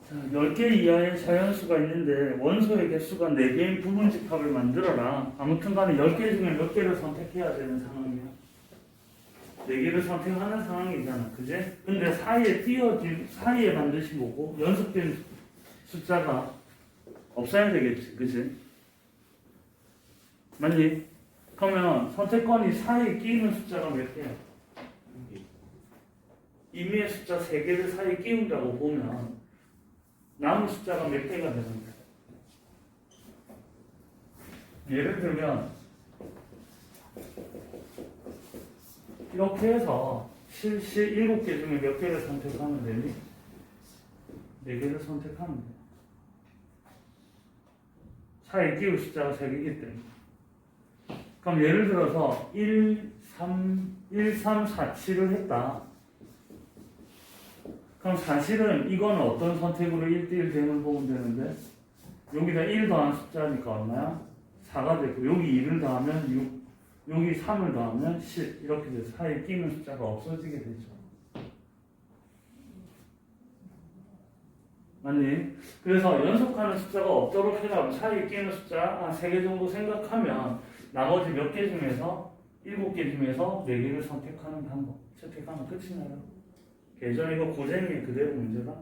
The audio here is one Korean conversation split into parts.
자, 10개 이하의 자연수가 있는데 원소의 개수가 4개인 부분집합을 만들어라. 아무튼 간에 10개 중에 몇 개를 선택해야 되는 상황이야. 4개를 선택하는 상황이잖아. 그지? 근데 사이에 반드시 뭐고 연속된 숫자가 없어야 되겠지. 그지? 맞니? 그러면 선택권이 사이에 끼우는 숫자가 몇 개야? 임의의 숫자 3개를 사이에 끼운다고 보면 남은 숫자가 몇 개가 되는 거야? 예를 들면 이렇게 해서 실시 7개 중에 몇 개를 선택하면 되니? 4개를 선택하면 돼. 사이에 끼울 숫자가 3개이기 때문에. 그럼 예를 들어서 1, 3, 4, 7을 했다. 그럼 사실은 이거는 어떤 선택으로 1대1 됨을 보면 되는데 여기다 1 더한 숫자니까 얼마야? 4가 되고 여기 2를 더하면 6, 여기 3을 더하면 10 이렇게 돼서 사이에 끼는 숫자가 없어지게 되죠. 맞니? 그래서 연속하는 숫자가 없도록 해라. 사이에 끼는 숫자 한 3개 정도 생각하면 나머지 몇 개 중에서 7개 중에서 4개를 선택하는 방법 채택하면 끝이 나요. 예전 이거 고생이 그대로 문제가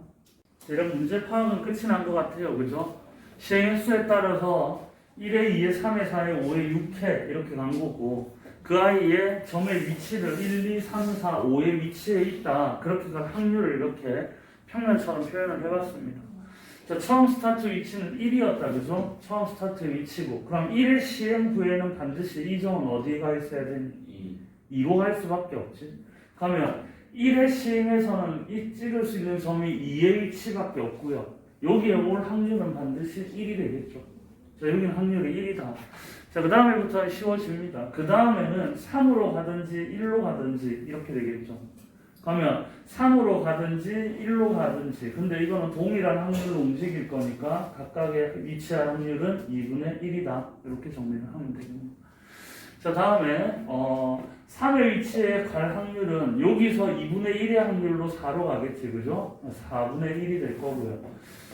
이런 문제 파악은 끝이 난 것 같아요. 그죠? 시행의 수에 따라서 1에 2에 3에 4에 5에 6회 이렇게 간 거고 그 아이의 점의 위치를 1, 2, 3, 4, 5의 위치에 있다. 그렇게 간 확률을 이렇게 평면처럼 표현을 해봤습니다. 자, 처음 스타트 위치는 1이었다. 그죠? 처음 스타트 위치고 그럼 1의 시행 후에는 반드시 이 점은 어디에 가 있어야 되니? 2로 갈 수밖에 없지. 그러면 1의 시행에서는 이 찍을 수 있는 점이 2의 위치밖에 없고요. 여기에 올 확률은 반드시 1이 되겠죠. 자, 여기는 확률이 1이다. 자, 그 다음에부터 쉬워집니다. 그 다음에는 3으로 가든지 1로 가든지 이렇게 되겠죠. 그러면 3으로 가든지 1로 가든지 근데 이거는 동일한 확률로 움직일 거니까 각각의 위치할 확률은 2분의 1이다. 이렇게 정리를 하면 되겠네요. 자, 다음에 3의 위치에 갈 확률은 여기서 2분의 1의 확률로 4로 가겠지. 그죠? 4분의 1이 될 거고요.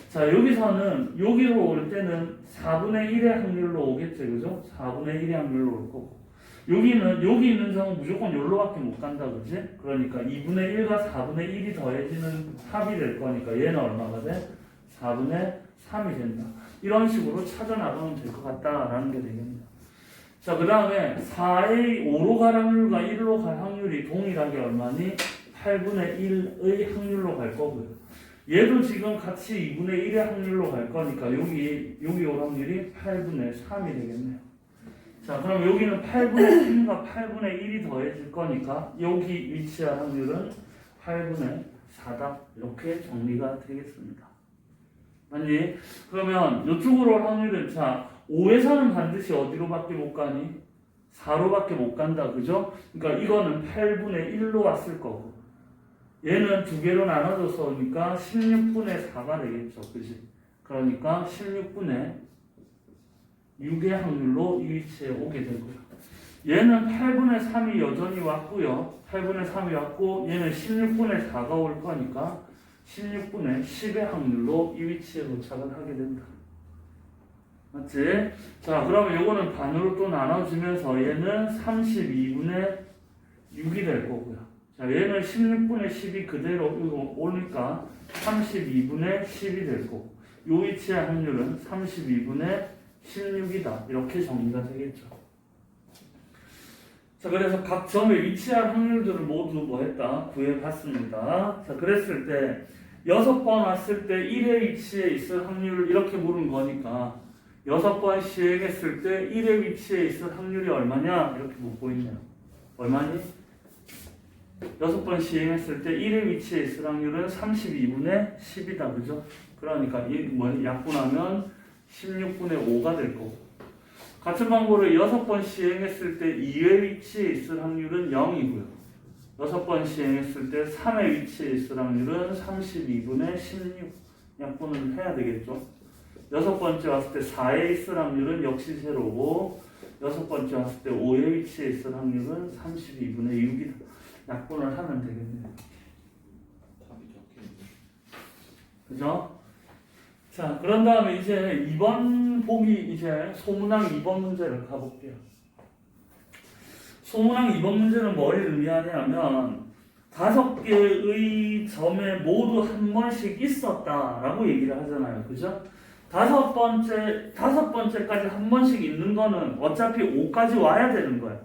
자, 여기서는 여기로 올 때는 4분의 1의 확률로 오겠지. 그죠? 4분의 1의 확률로 올 거고. 여기는 여기 있는 점은 무조건 여기로밖에 못 간다. 그지? 그러니까 2분의 1과 4분의 1이 더해지는 합이 될 거니까 얘는 얼마가 돼? 4분의 3이 된다. 이런 식으로 찾아 나가면 될 것 같다라는 게 되겠네요. 자, 그 다음에 4의 5로 갈 확률과 1로 갈 확률이 동일하게 얼마니? 8분의 1의 확률로 갈 거고요. 얘도 지금 같이 2분의 1의 확률로 갈 거니까 여기 올 확률이 8분의 3이 되겠네요. 자, 그럼 여기는 8분의 3과 8분의 1이 더해질 거니까 여기 위치할 확률은 8분의 4다. 이렇게 정리가 되겠습니다. 맞니? 그러면 이쪽으로 올 확률은 자 5에서는 반드시 어디로밖에 못 가니? 4로밖에 못 간다. 그죠? 그러니까 이거는 8분의 1로 왔을 거고 얘는 두 개로 나눠져서 오니까 16분의 4가 되겠죠. 그지? 그러니까 16분의 6의 확률로 이 위치에 오게 되고요. 얘는 8분의 3이 여전히 왔고요. 8분의 3이 왔고 얘는 16분의 4가 올 거니까 16분의 10의 확률로 이 위치에 도착을 하게 된다. 맞지? 자, 그러면 요거는 반으로 또 나눠지면서 얘는 32분의 6이 될 거고요. 자, 얘는 16분의 10이 그대로 오니까 32분의 10이 될 거고 요 위치의 확률은 32분의 16이다. 이렇게 정리가 되겠죠. 자, 그래서 각 점에 위치할 확률들을 모두 뭐 했다? 구해봤습니다. 자, 그랬을 때 6번 왔을 때 1의 위치에 있을 확률을 이렇게 물은 거니까 6번 시행했을 때 1의 위치에 있을 확률이 얼마냐? 이렇게 묻고 있네요. 얼마니? 6번 시행했을 때 1의 위치에 있을 확률은 32분의 10이다. 그죠? 그러니까 약분하면 16분의 5가 될 거고 같은 방법으로 6번 시행했을 때 2의 위치에 있을 확률은 0이고요. 6번 시행했을 때 3의 위치에 있을 확률은 32분의 16 약분을 해야 되겠죠. 6번째 왔을 때 4에 있을 확률은 역시 제로고 6번째 왔을 때 5의 위치에 있을 확률은 32분의 6이다. 약분을 하면 되겠네요. 그죠? 자, 그런 다음에 이제 2번 보기 이제 소문항 2번 문제를 가볼게요. 소문항 2번 문제는 뭘 의미하냐면 5개의 점에 모두 한 번씩 있었다라고 얘기를 하잖아요. 그죠? 다섯 번째까지 한 번씩 있는 거는 어차피 5까지 와야 되는 거예요.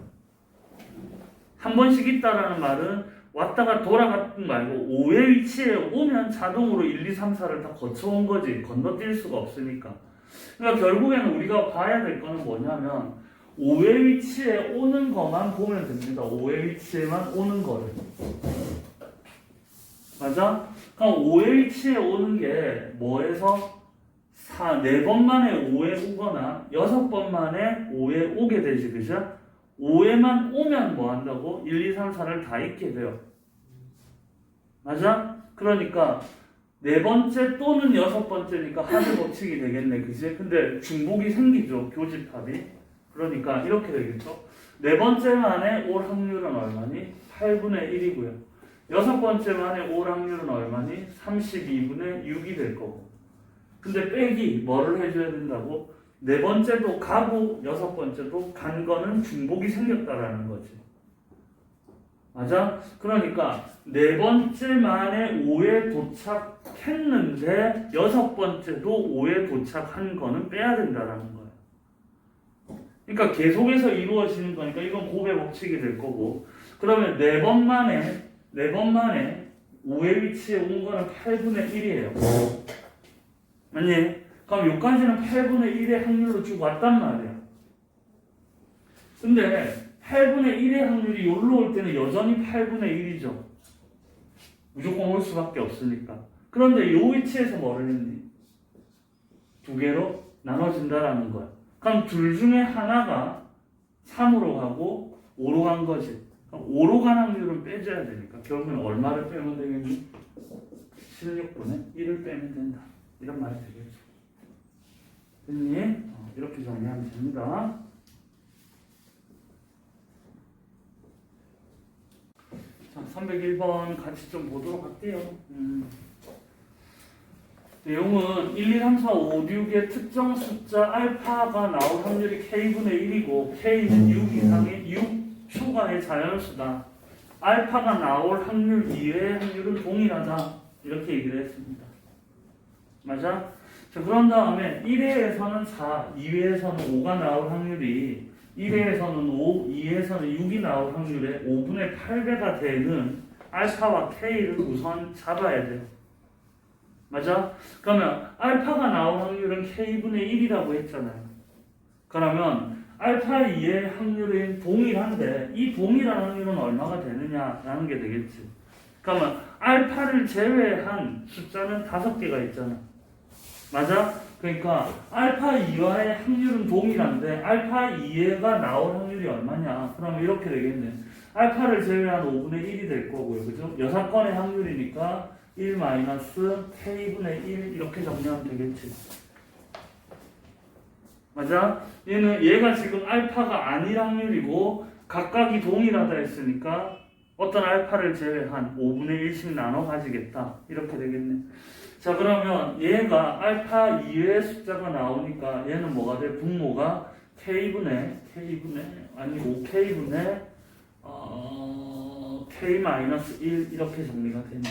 한 번씩 있다라는 말은 왔다가 돌아갔던 말고 5의 위치에 오면 자동으로 1, 2, 3, 4를 다 거쳐온 거지. 건너뛸 수가 없으니까. 그러니까 결국에는 우리가 봐야 될 거는 뭐냐면 5의 위치에 오는 것만 보면 됩니다. 5의 위치에만 오는 거를. 맞아? 그럼 5의 위치에 오는 게 뭐에서 4번 만에 5에 오거나 6번 만에 5에 오게 되지. 그죠? 5에만 오면 뭐 한다고? 1, 2, 3, 4를 다 잊게 돼요. 맞아? 그러니까 4번째 또는 6번째니까 하드 법칙이 되겠네. 그지? 근데 중복이 생기죠. 교집합이. 그러니까 이렇게 되겠죠. 4번째 만에 올 확률은 얼마니? 8분의 1이고요. 6번째 만에 올 확률은 얼마니? 32분의 6이 될 거고. 근데 빼기 뭐를 해줘야 된다고? 4번째도 가고 6번째도 간 거는 중복이 생겼다라는 거지. 맞아? 그러니까 4번째 만에 5에 도착했는데 6번째도 5에 도착한 거는 빼야 된다라는 거야. 그러니까 계속해서 이루어지는 거니까 이건 곱의 법칙이 될 거고, 그러면 4번 만에 5의 위치에 온 거는 8분의 1이에요. 맞니? 그럼 여기까지는 8분의 1의 확률로 쭉 왔단 말이야. 근데 8분의 1의 확률이 여기로 올 때는 여전히 8분의 1이죠. 무조건 올 수밖에 없으니까. 그런데 이 위치에서 뭐를 했니? 2개로 나눠진다라는 거야. 그럼 둘 중에 하나가 3으로 가고 5로 간 거지. 그럼 5로 간 확률은 빼줘야 되니까 결국엔 얼마를 빼면 되겠니? 16분의 1을 빼면 된다. 이런 말이 되겠죠. 됐니? 이렇게 정리하면 됩니다. 자, 301번 같이 좀 보도록 할게요. 내용은 1, 2, 3, 4, 5, 6의 특정 숫자 알파가 나올 확률이 k분의 1이고 k는 6 이상의 6 초과의 자연수다. 알파가 나올 확률 이외의 확률은 동일하다. 이렇게 얘기를 했습니다. 맞아? 자, 그런 다음에 1회에서는 4, 2회에서는 5가 나올 확률이 1회에서는 5, 2회에서는 6이 나올 확률의 5분의 8배가 되는 알파와 k를 우선 잡아야 돼요. 맞아? 그러면 알파가 나올 확률은 k분의 1이라고 했잖아요. 그러면 알파 2의 확률은 동일한데 이 동일한 확률은 얼마가 되느냐라는 게 되겠지. 그러면 알파를 제외한 숫자는 5개가 있잖아. 맞아? 그러니까 알파 2와의 확률은 동일한데 알파 2가 나올 확률이 얼마냐? 그러면 이렇게 되겠네. 알파를 제외한 5분의 1이 될 거고요. 그죠? 6건의 확률이니까 1 마이너스 k분의 1 이렇게 정리하면 되겠지. 맞아? 얘가 지금 알파가 아닐 확률이고 각각이 동일하다 했으니까 어떤 알파를 제외한 5분의 1씩 나눠 가지겠다. 이렇게 되겠네. 자, 그러면 얘가 알파 2의 숫자가 나오니까 얘는 뭐가 돼? 분모가 k분의 아니고 5k분의 k-1 이렇게 정리가 되네.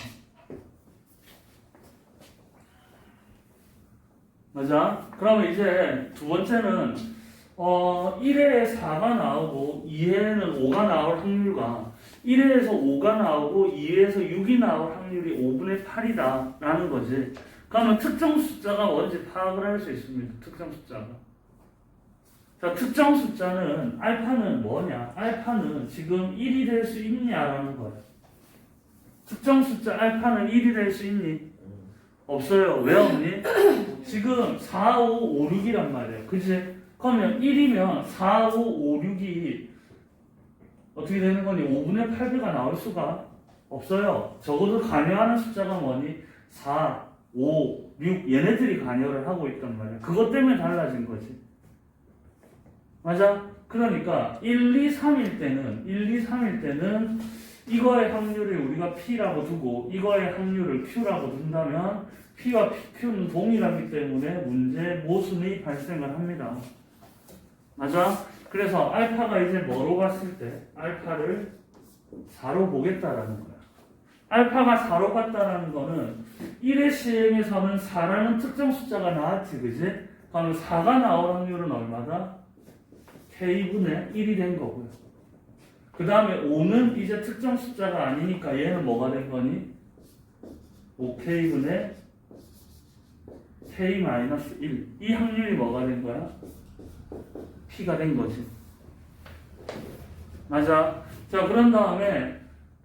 맞아? 그러면 이제 두 번째는 1회에 4가 나오고 2회에는 5가 나올 확률과 1회에서 5가 나오고 2회에서 6이 나올 확률이 5분의 8이다 라는 거지. 그러면 특정 숫자가 뭔지 파악을 할 수 있습니다. 특정 숫자가. 자, 특정 숫자는 알파는 뭐냐? 알파는 지금 1이 될 수 있냐라는 거야. 특정 숫자 알파는 1이 될 수 있니? 없어요. 왜 없니? 지금 4, 5, 5, 6이란 말이에요. 그치? 그러면 1이면 4, 5, 5, 6이 어떻게 되는 거니? 5분의 8배가 나올 수가 없어요. 적어도 관여하는 숫자가 뭐니? 4, 5, 6 얘네들이 관여를 하고 있단 말이야. 그것 때문에 달라진 거지. 맞아? 그러니까 1, 2, 3일 때는 이거의 확률을 우리가 P라고 두고 이거의 확률을 Q라고 둔다면 P와 Q는 동일하기 때문에 문제 모순이 발생을 합니다. 맞아? 그래서 알파가 이제 뭐로 갔을 때 알파를 4로 보겠다라는 거야. 알파가 4로 갔다라는 거는 1의 시행에서는 4라는 특정 숫자가 나왔지, 그지? 그럼 4가 나올 확률은 얼마다? K분의 1이 된 거고요. 그 다음에 5는 이제 특정 숫자가 아니니까 얘는 뭐가 된 거니? 5K분의 K-1. 이 확률이 뭐가 된 거야? P가 된 거지. 맞아. 자, 그런 다음에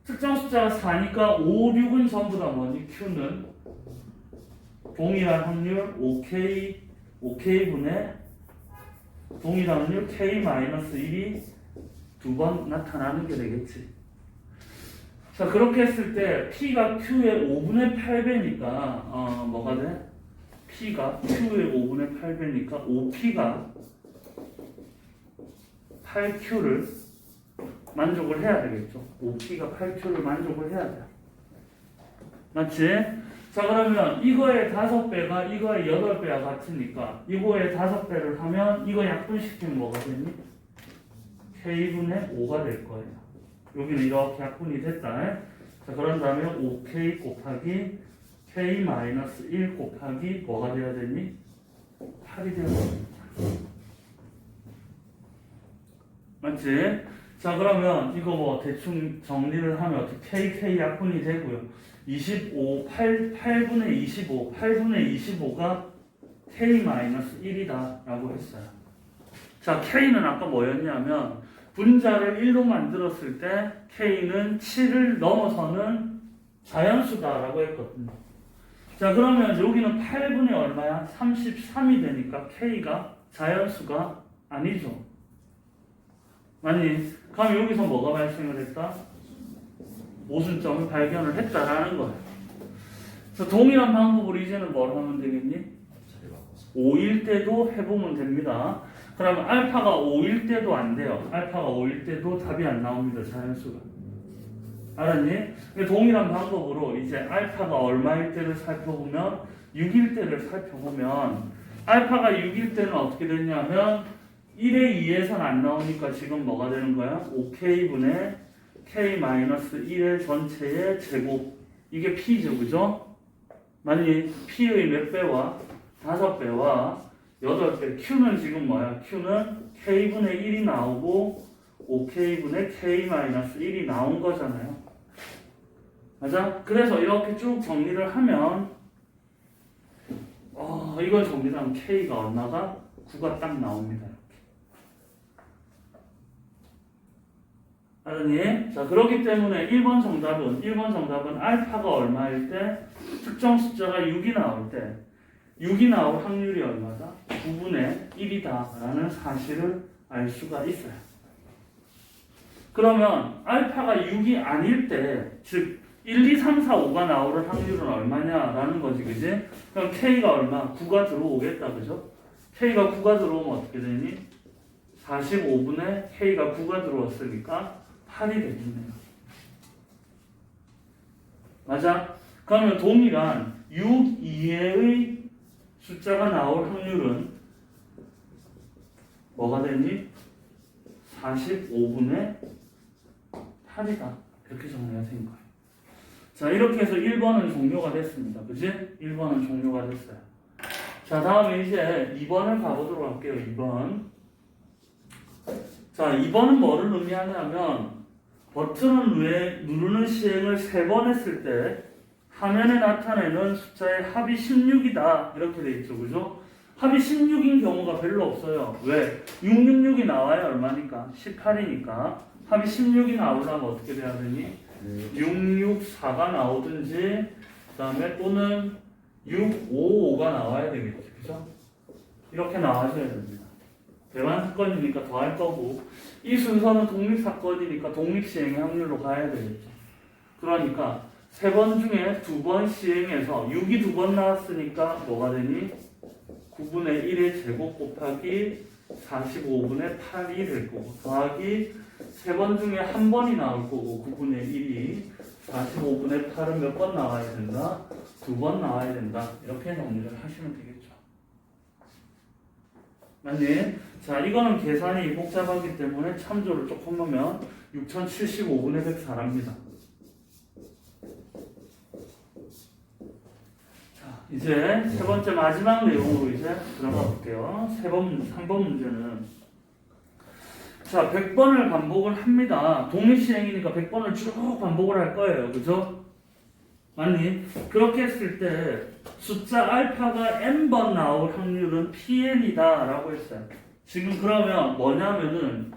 특정 숫자가 4니까 5, 6은 전부 다 뭐니? Q는 동일한 확률 5K분의 동일한 확률 K-1이 두 번 나타나는 게 되겠지. 자, 그렇게 했을 때 P가 Q의 5분의 8배니까 뭐가 돼? P가 Q의 5분의 8배니까 5P가 8Q를 만족을 해야 되겠죠. 5P가 8Q를 만족을 해야 돼. 맞지? 자, 그러면 이거의 5배가 이거의 8배와 같으니까 이거의 5배를 하면 이거 약분시키면 뭐가 되니? K분의 5가 될 거예요. 여기는 이렇게 약분이 됐다. 자, 그런 다음에 5K 곱하기 K-1 곱하기 뭐가 돼야 되니? 8이 되는 겁니다. 맞지? 자, 그러면 이거 뭐 대충 정리를 하면 어떻게 KK 약분이 되고요. 8분의 25, 8분의 25가 K-1이다 라고 했어요. 자, K는 아까 뭐였냐면 분자를 1로 만들었을 때 K는 7을 넘어서는 자연수다라고 했거든요. 자, 그러면 여기는 8분의 얼마야? 33이 되니까 K가 자연수가 아니죠. 맞니? 그럼 여기서 뭐가 발생을 했다? 모순점을 발견을 했다라는 거예요. 그래서 동일한 방법으로 이제는 뭘 하면 되겠니? 5일 때도 해보면 됩니다. 그러면 알파가 5일 때도 안 돼요. 알파가 5일 때도 답이 안 나옵니다. 자연수가. 알았니? 동일한 방법으로 이제 알파가 얼마일 때를 살펴보면 6일 때를 살펴보면 알파가 6일 때는 어떻게 되냐면 1의 2에선 안 나오니까 지금 뭐가 되는 거야? 5K분의 K-1의 전체의 제곱. 이게 P죠, 그죠? 만약 P의 몇 배와 5배와 8배. Q는 지금 뭐야? Q는 K분의 1이 나오고 5K분의 K-1이 나온 거잖아요. 맞아? 그래서 이렇게 쭉 정리를 하면 이걸 정리하면 K가 얼마가? 9가 딱 나옵니다. 알았니? 자, 그렇기 때문에 1번 정답은 알파가 얼마일 때 특정 숫자가 6이 나올 때 6이 나올 확률이 얼마다? 9분의 1이다 라는 사실을 알 수가 있어요. 그러면 알파가 6이 아닐 때, 즉 1, 2, 3, 4, 5가 나올 확률은 얼마냐라는 거지, 그지? 그럼 K가 얼마? 9가 들어오겠다, 그죠? K가 9가 들어오면 어떻게 되니? 45분의 K가 9가 들어왔으니까 8이 되겠네요. 맞아? 그러면 동일한 6 이하의 숫자가 나올 확률은 뭐가 되니? 45분의 8이다. 이렇게 정리가 된 거예요. 자, 이렇게 해서 1번은 종료가 됐습니다. 그지? 1번은 종료가 됐어요. 자, 다음에 이제 2번을 가보도록 할게요. 2번. 자, 2번은 뭐를 의미하냐면 버튼을 누르는 시행을 3번 했을 때 화면에 나타내는 숫자의 합이 16이다. 이렇게 돼 있죠. 그죠? 합이 16인 경우가 별로 없어요. 왜? 666이 나와야 얼마니까? 18이니까. 합이 16이 나오려면 어떻게 돼야 되니? 664가 나오든지 그 다음에 또는 655가 나와야 되겠지. 그죠? 이렇게 나와줘야 됩니다. 대만 사건이니까 더 할 거고 이 순서는 독립사건이니까 독립시행의 확률로 가야 되겠죠. 그러니까 3번 중에 2번 시행해서 6이 2번 나왔으니까 뭐가 되니? 9분의 1의 제곱 곱하기 45분의 8이 될 거고 더하기 세 번 중에 한 번이 나올 거고 9분의 1이 45분의 8은 몇 번 나와야 된다? 두 번 나와야 된다. 이렇게 정리를 하시면 되겠죠. 맞니? 자, 이거는 계산이 복잡하기 때문에 참조를 조금 하면 6075분의 104랍니다. 자, 이제 세 번째 마지막 내용으로 이제 들어가 볼게요. 3번 문제는 자, 100번을 반복을 합니다. 독립시행이니까 100번을 쭉 반복을 할 거예요. 그죠? 아니, 그렇게 했을 때 숫자 알파가 n번 나올 확률은 pn이다 라고 했어요. 지금 그러면 뭐냐면은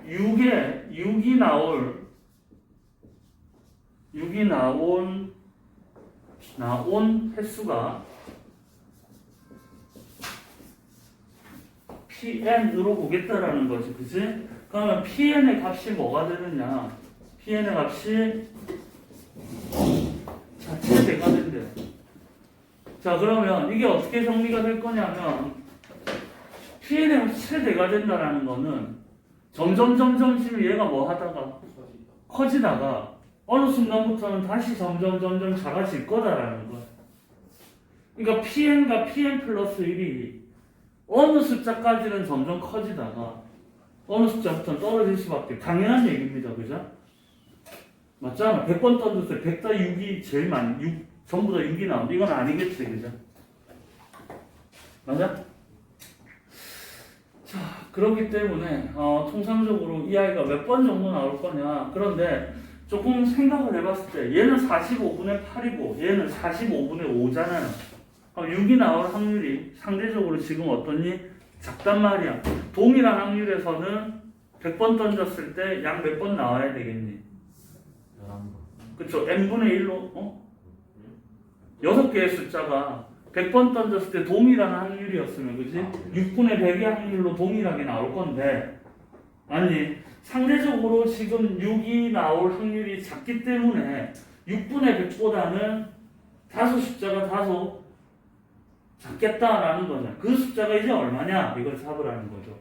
6이 나온 횟수가 pn으로 보겠다라는 거지. 그치? 그러면 pn의 값이 뭐가 되느냐? pn의 값이 최대가 된대요. 자, 그러면 이게 어떻게 정리가 될 거냐면 pn의 값이 최대가 된다라는 거는 점점 얘가 뭐 하다가 커지다가 어느 순간부터는 다시 점점 작아질 거다라는 거야. 그러니까 pn과 pn 플러스 1이 어느 숫자까지는 점점 커지다가 어느 숫자부터는 떨어질 수밖에 당연한 얘기입니다. 그죠? 맞잖아. 100번 던졌을 때 100다 6이 제일 많이 6, 전부 다 6이 나오는데 이건 아니겠지. 그죠? 맞아? 자, 그렇기 때문에 통상적으로 이 아이가 몇 번 정도 나올 거냐. 그런데 조금 생각을 해봤을 때 얘는 45분의 8이고 얘는 45분의 5잖아요. 6이 나올 확률이 상대적으로 지금 어떠니? 작단 말이야. 동일한 확률에서는 100번 던졌을 때 약 몇 번 나와야 되겠니? 11번. 그쵸. n분의 1로 6개의 숫자가 100번 던졌을 때 동일한 확률이었으면 그치? 6분의 100의 확률로 동일하게 나올 건데 아니 상대적으로 지금 6이 나올 확률이 작기 때문에 6분의 100보다는 다소 숫자가 다소 작겠다라는 거죠. 그 숫자가 이제 얼마냐? 이걸 잡으라는 거죠.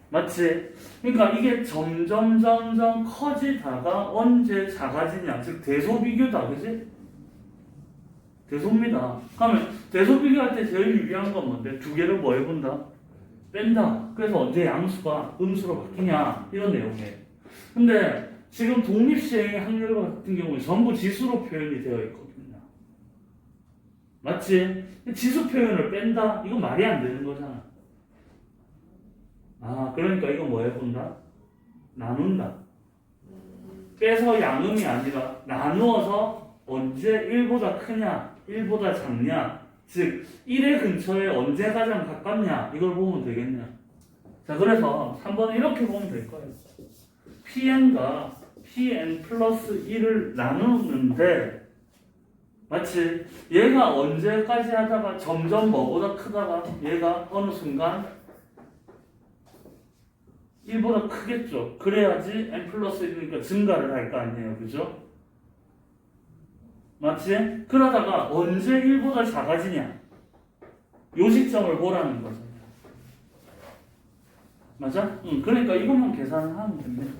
맞지? 그러니까 이게 점점 커지다가 언제 작아지냐? 즉 대소비교다. 그지? 대소입니다. 그러면 대소비교할 때 제일 유리한 건 뭔데? 두 개를 뭐 해본다? 뺀다. 그래서 언제 양수가 음수로 바뀌냐? 이런 내용이에요. 근데 지금 독립시행의 확률 같은 경우에 전부 지수로 표현이 되어 있거든요. 맞지? 지수 표현을 뺀다? 이건 말이 안 되는 거잖아. 아, 그러니까 이거 뭐 해본다? 나눈다. 빼서 양음이 아니라 나누어서 언제 1보다 크냐, 1보다 작냐, 즉 1의 근처에 언제 가장 가깝냐 이걸 보면 되겠냐. 자, 그래서 3번은 이렇게 보면 될 거예요. pn과 pn 플러스 1을 나누는데 마치 얘가 언제까지 하다가 점점 뭐보다 크다가 얘가 어느 순간 1보다 크겠죠. 그래야지 n 플러스 1이니까 증가를 할 거 아니에요. 그죠? 맞지? 그러다가 언제 1보다 작아지냐? 요 시점을 보라는 거죠. 맞아? 그러니까 이것만 계산을 하면 됩니다.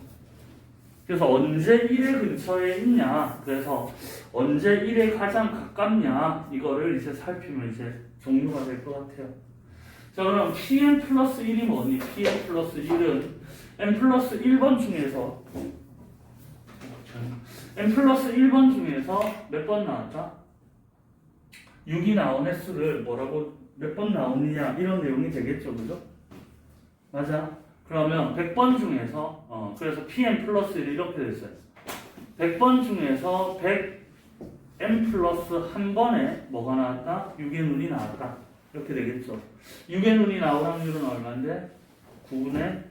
그래서 언제 1의 근처에 있냐? 그래서 언제 1에 가장 가깝냐? 이거를 이제 살피면 이제 종료가 될 것 같아요. 자, 그럼 pn 플러스 1이 뭐니? pn 플러스 1은 n 플러스 1번 중에서 n 플러스 1번 중에서 몇 번 나왔다? 6이 나온 횟수를 뭐라고 몇 번 나오느냐 이런 내용이 되겠죠. 그죠? 맞아. 그러면 100번 중에서 그래서 pn 플러스 1이 이렇게 됐어요. 100번 중에서 100n 플러스 한 번에 뭐가 나왔다? 6의 눈이 나왔다. 이렇게 되겠죠. 6의 눈이 나올 확률은 얼마인데? 9분의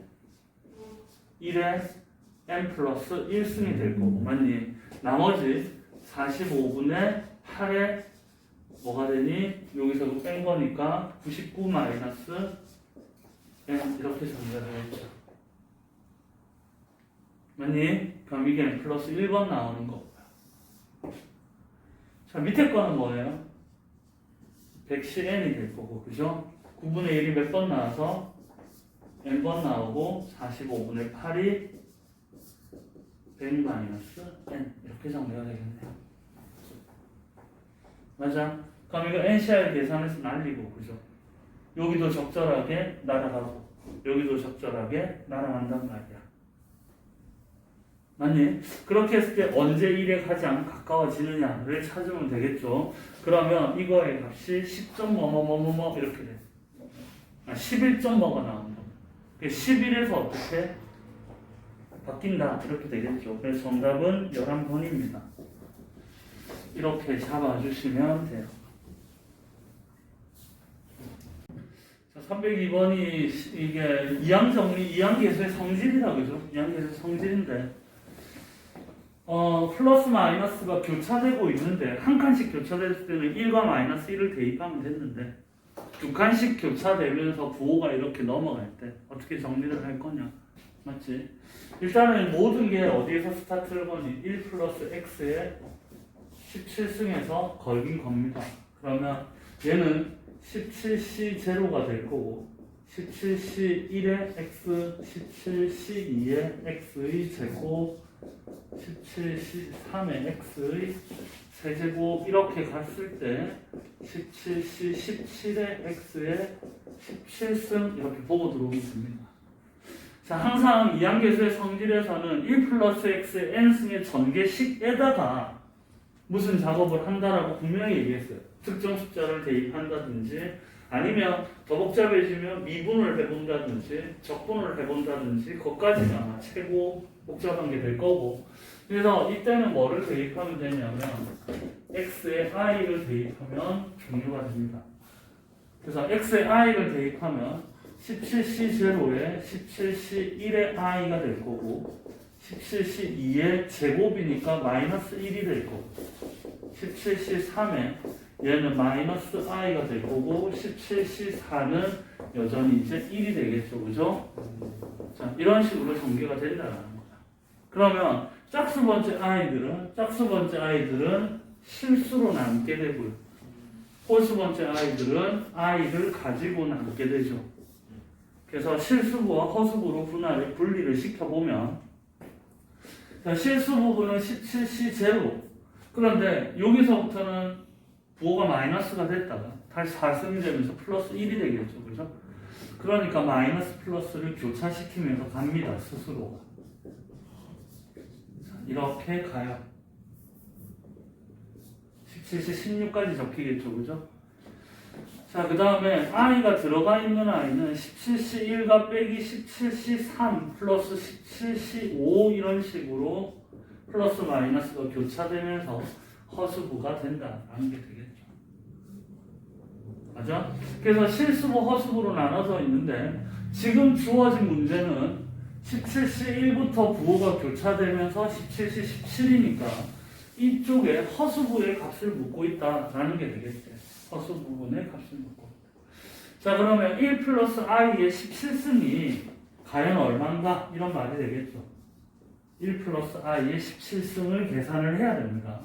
1의 n 플러스 1승이 될 거고 맞니? 나머지 45분의 8에 뭐가 되니? 여기서 뺀 거니까 99 마이너스 n 이렇게 정리가 되겠죠. 맞니? 그럼 이게 n 플러스 1번 나오는 거고요. 자, 밑에 거는 뭐예요? 110n이 될 거고, 그죠? 9분의 1이 몇 번 나와서 n번 나오고 45분의 8이 100 마이너스 n 이렇게 정리가 되겠네요. 맞아? 그럼 이거 NCR 계산해서 날리고 그죠? 여기도 적절하게 날아가고 여기도 적절하게 날아간단 말이야. 맞니? 그렇게 했을 때 언제 1에 가장 가까워지느냐를 찾으면 되겠죠. 그러면 이거의 값이 10점 뭐뭐뭐뭐 이렇게 돼. 11점 뭐가 나온다. 11에서 어떻게 바뀐다 이렇게 되겠죠. 그래서 정답은 11번입니다. 이렇게 잡아주시면 돼요. 자, 302번이 이게 이항정리, 이항계수의 성질이라 그죠? 이항계수의 성질인데 플러스 마이너스가 교차되고 있는데 한 칸씩 교차될 때는 1과 마이너스 1을 대입하면 됐는데 두 칸씩 교차되면서 부호가 이렇게 넘어갈 때 어떻게 정리를 할 거냐? 맞지? 일단은 모든 게 어디에서 스타트를 거니? 1 플러스 x에 17승에서 걸린 겁니다. 그러면 얘는 17C0가 될 거고 17C1의 x, 17C2의 x의 제곱, 17C3의 x의 세제곱 이렇게 갔을 때 17C17의 x의 17승 이렇게 보고 들어오면 됩니다. 자, 항상 이항계수의 성질에서는 1 플러스 x의 n승의 전개식에다가 무슨 작업을 한다라고 분명히 얘기했어요. 특정 숫자를 대입한다든지 아니면 더 복잡해지면 미분을 해본다든지 적분을 해본다든지 그것까지가 아마 최고 복잡한 게 될 거고 그래서 이때는 뭐를 대입하면 되냐면 x에 i를 대입하면 종료가 됩니다. 그래서 x에 i를 대입하면 17C0에 17C1의 i가 될 거고 17C2의 제곱이니까 마이너스 1이 될 거고 17C3에 얘는 마이너스 i가 될 거고 17C4는 여전히 이제 1이 되겠죠. 그죠? 자, 이런 식으로 전개가 된다는 거다. 그러면 짝수 번째 아이들은 실수로 남게 되고요. 홀수 번째 아이들은 i를 가지고 남게 되죠. 그래서 실수부와 허수부로 분리를 시켜보면 자, 실수 부분은 17C0 그런데 여기서부터는 부호가 마이너스가 됐다가 다시 4승이 되면서 플러스 1이 되겠죠. 그죠? 그러니까 마이너스 플러스를 교차시키면서 갑니다. 스스로. 자, 이렇게 가요. 17C 16까지 적히겠죠. 그죠? 자, 그 다음에 i가 들어가 있는 i는 17C1과 빼기 17C3 플러스 17C5 이런 식으로 플러스 마이너스가 교차되면서 허수부가 된다라는 게 되겠죠. 맞아? 그래서 실수부, 허수부로 나눠져 있는데 지금 주어진 문제는 17C1부터 부호가 교차되면서 17C 17이니까 이쪽에 허수부의 값을 묻고 있다라는 게 되겠죠. 허수 부분의 값을 묻고 있다. 자, 그러면 1 플러스 i의 17승이 과연 얼마인가? 이런 말이 되겠죠. 1 플러스 i의 17승을 계산을 해야 됩니다.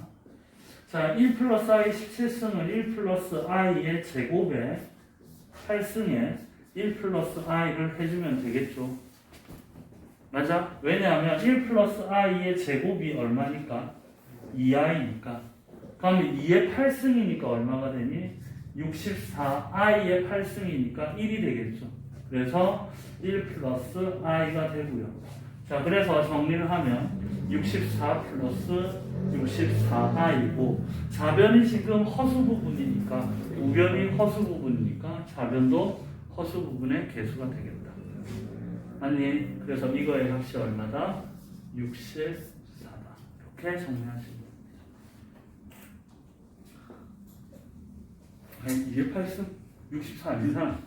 자, 1 플러스 i 17승을 1 플러스 i의 제곱에 8승에 1 플러스 i를 해주면 되겠죠. 맞아? 왜냐하면 1 플러스 i의 제곱이 얼마니까? 2i니까. 그러면 2의 8승이니까 얼마가 되니? 64, i의 8승이니까 1이 되겠죠. 그래서 1 플러스 i가 되고요. 자, 그래서 정리를 하면 64 플러스 64i고 좌변이 지금 허수 부분이니까 우변이 허수 부분이니까 좌변도 허수 부분의 개수가 되겠다. 아니, 그래서 이거의 값이 얼마다? 64다. 이렇게 정리하시면 됩니다. 2의 8승? 64 아니잖아.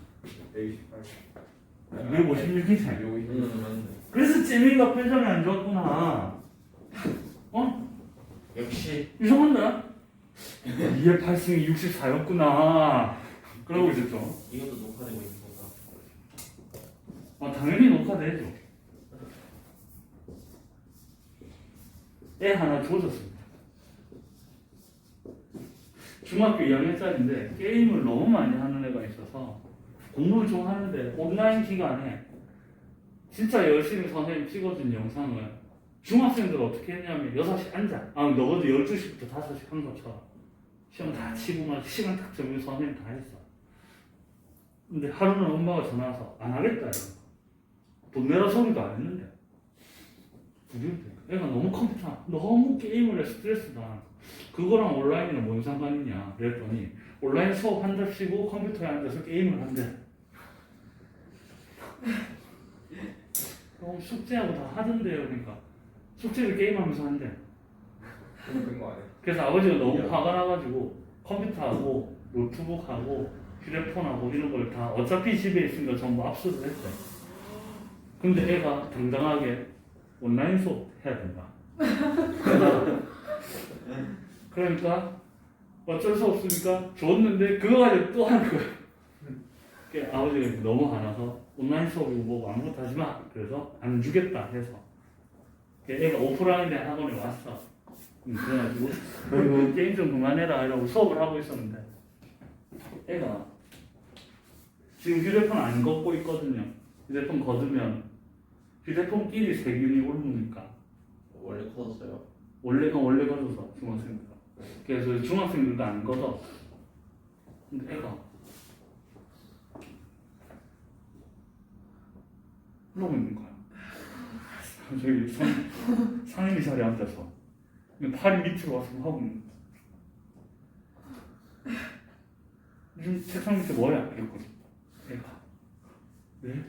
256이잖아. 그래서 찌미가 표정이 안 좋았구나. 어? 역시 이상한데? 2의 8승이 64였구나. 그러고 있었죠. 이것도 녹화되고 있는 건가? 당연히 녹화되죠. 애 하나 줘줬습니다. 중학교 2학년짜리인데 게임을 너무 많이 하는 애가 있어서 공부를 좀 하는데 온라인 기간에 진짜 열심히 선생님 찍어준 영상을 중학생들 어떻게 했냐면 6시 앉아. 너도 12시부터 5시 한 것처럼 시험 다 치고 막 시간 딱 정해서 선생님 다 했어. 근데 하루는 엄마가 전화 와서 안 하겠다 이러고 돈 내라 소리도 안 했는데 애가 너무 컴퓨터 너무 게임을 해 스트레스다. 그거랑 온라인이랑 뭔 상관이냐 그랬더니 온라인 수업 한 달 쉬고 컴퓨터에 앉아서 게임을 한대. 숙제하고 다 하던데요. 그러니까 숙제를 게임하면서 한대. 그런 거 아니야? 그래서 아버지가 너무 화가 나가지고 컴퓨터하고 노트북하고 휴대폰하고 이런 걸 다 어차피 집에 있으니까 전부 압수를 했대. 근데 애가 당당하게 온라인 수업 해야 된다. 그러니까 어쩔 수 없으니까 줬는데 그거 가지고 또 하는 거야. 아버지가 너무 화나서 온라인 수업이고 뭐 아무것도 하지 마. 그래서 안 주겠다 해서 애가 오프라인에 학원에 왔어. 그래가지고 게임 좀 그만해라 이러고 수업을 하고 있었는데 애가 지금 휴대폰 안 걷고 있거든요. 휴대폰 걷으면 휴대폰끼리 세균이 옮으니까 원래 커졌어요? 원래 걷어서 중학생들. 그래서 중학생들도 안 걷어. 근데 애가 그러고 있는 거야. 저기 상임이 자리에 앉아서 팔이 밑으로 와서 하고 있는 거야. 지금 책상 밑에 뭐야? 이랬거든. 애가 네?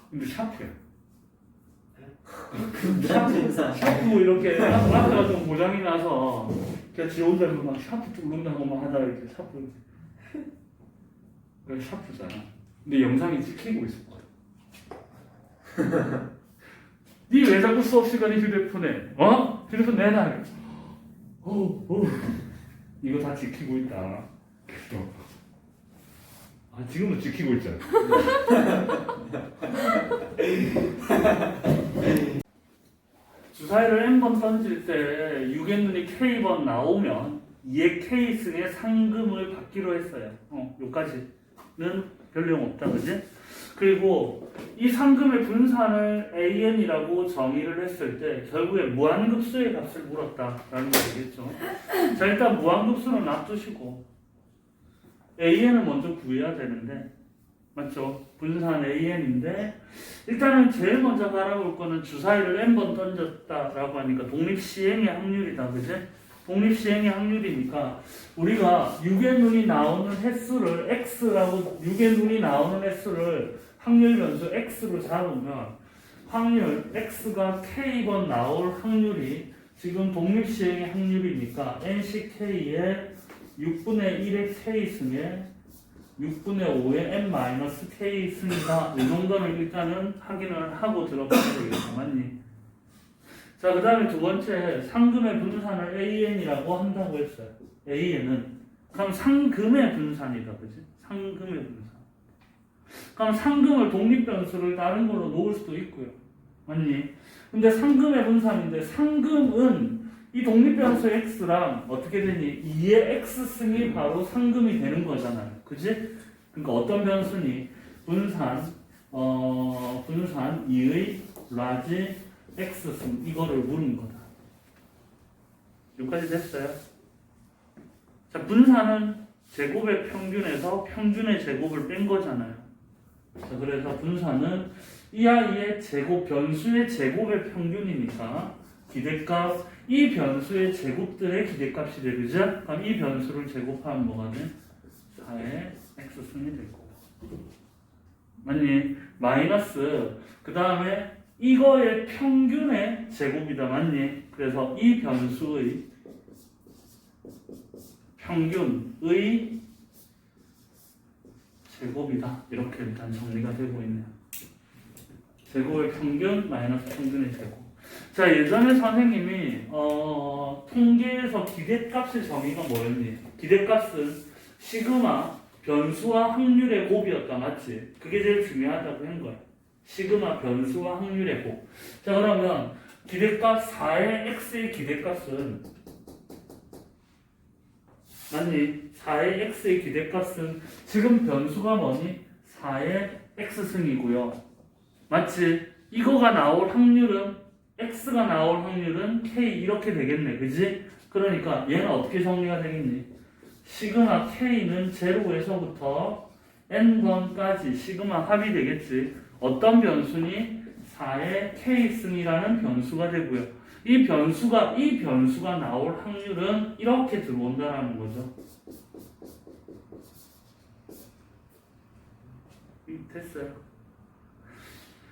근데 샤프야. 샤프 이렇게 앞에가 좀 고장이 나서 그냥 지 혼자 막 샤프 뚫는다고 막 하다가 이렇게 샤프 그래 샤프잖아. 근데 영상이 찍히고 있었거든. 니 왜 자꾸 수업 시간에 휴대폰에 휴대폰 내놔. 이거 다 지키고 있다. 그래서 지금도 지키고 있잖아. 주사위를 n번 던질 때 6의 눈이 k번 나오면 2의 k승의 상금을 받기로 했어요. 여기까지는 별 내용 없다, 그지? 그리고 이 상금의 분산을 an이라고 정의를 했을 때 결국에 무한급수의 값을 물었다라는 거 되겠죠. 자, 일단 무한급수는 놔두시고 an을 먼저 구해야 되는데 맞죠? 분산 an인데 일단은 제일 먼저 바라볼 거는 주사위를 n번 던졌다라고 하니까 독립시행의 확률이다, 그지? 독립시행의 확률이니까 우리가 6의 눈이 나오는 횟수를 x라고 6의 눈이 나오는 횟수를 확률 변수 x로 잡으면 확률 x가 k번 나올 확률이 지금 독립시행의 확률이니까 nck의 6분의 1의 k승에 6분의 5의 n-k 승이다. 이 정도는 일단은 확인을 하고 들어가야 되겠다. 맞니? 자, 그 다음에 두 번째 상금의 분산을 an이라고 한다고 했어요. an은 그럼 상금의 분산이다. 그치? 상금의 분산. 그럼 상금을 독립변수를 다른 걸로 놓을 수도 있고요. 맞니? 근데 상금의 분산인데 상금은 이 독립변수 x랑 어떻게 되니? 2의 x승이 바로 상금이 되는 거잖아요. 그지? 그러니까 어떤 변수니? 분산 2의 라지 x승 이거를 물은 거다. 여기까지 됐어요? 자, 분산은 제곱의 평균에서 평균의 제곱을 뺀 거잖아요. 자, 그래서 분산은 이 아이의 제곱, 변수의 제곱의 평균이니까 기대값, 이 변수의 제곱들의 기대값이 되죠? 그럼 이 변수를 제곱하면 뭐가 돼? 4의 x승이 될 거고. 맞니? 마이너스, 그 다음에 이거의 평균의 제곱이다. 맞니? 그래서 이 변수의 평균의 제곱이다. 이렇게 일단 정리가 되고 있네요. 제곱의 평균 마이너스 평균의 제곱. 자, 예전에 선생님이 통계에서 기대값의 정의가 뭐였니? 기대값은 시그마 변수와 확률의 곱이었다. 맞지? 그게 제일 중요하다고 한 거야. 시그마 변수와 확률의 곱. 자, 그러면 기대값 4의 x의 기대값은 맞니? 4의 x의 기대값은 지금 변수가 뭐니? 4의 x승이고요. 맞지? 이거가 나올 확률은 x가 나올 확률은 k 이렇게 되겠네. 그지? 그러니까 얘는 어떻게 정리가 되겠니? 시그마 k는 0에서부터 n번까지 시그마 합이 되겠지. 어떤 변수니? 4의 k승이라는 변수가 되고요. 이 변수가 나올 확률은 이렇게 들어온다라는 거죠. 됐어요.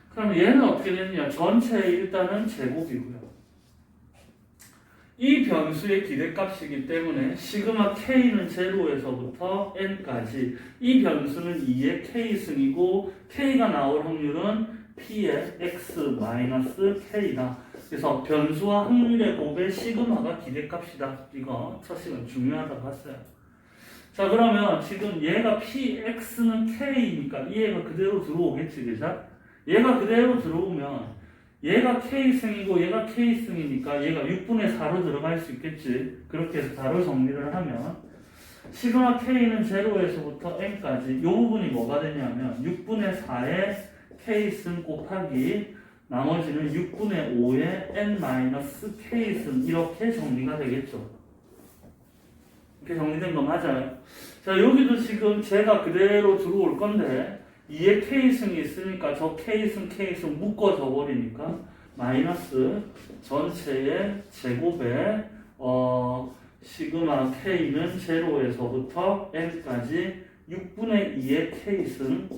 그럼 얘는 어떻게 되느냐? 전체의 일단은 제곱이고요. 이 변수의 기대값이기 때문에 시그마 k는 0에서부터 n까지 이 변수는 2의 k승이고 k가 나올 확률은 p의 x-k다. 그래서 변수와 확률의 곱의 시그마가 기대값이다. 이거 첫 시간 중요하다고 했어요. 자, 그러면 지금 얘가 px는 k니까 이 얘가 그대로 들어오겠지, 그죠? 얘가 그대로 들어오면 얘가 k승이고 얘가 k승이니까 얘가 6분의 4로 들어갈 수 있겠지. 그렇게 해서 4로 정리를 하면 시그마 k는 0에서부터 n까지 이 부분이 뭐가 되냐면 6분의 4의 k승 곱하기 나머지는 6분의 5의 n-k승 이렇게 정리가 되겠죠. 이렇게 정리된 거 맞아요? 자, 여기도 지금 제가 그대로 들어올 건데 2의 k승이 있으니까 저 k승 묶어져 버리니까 마이너스 전체의 제곱에 시그마 k는 0에서부터 n까지 6분의 2의 k승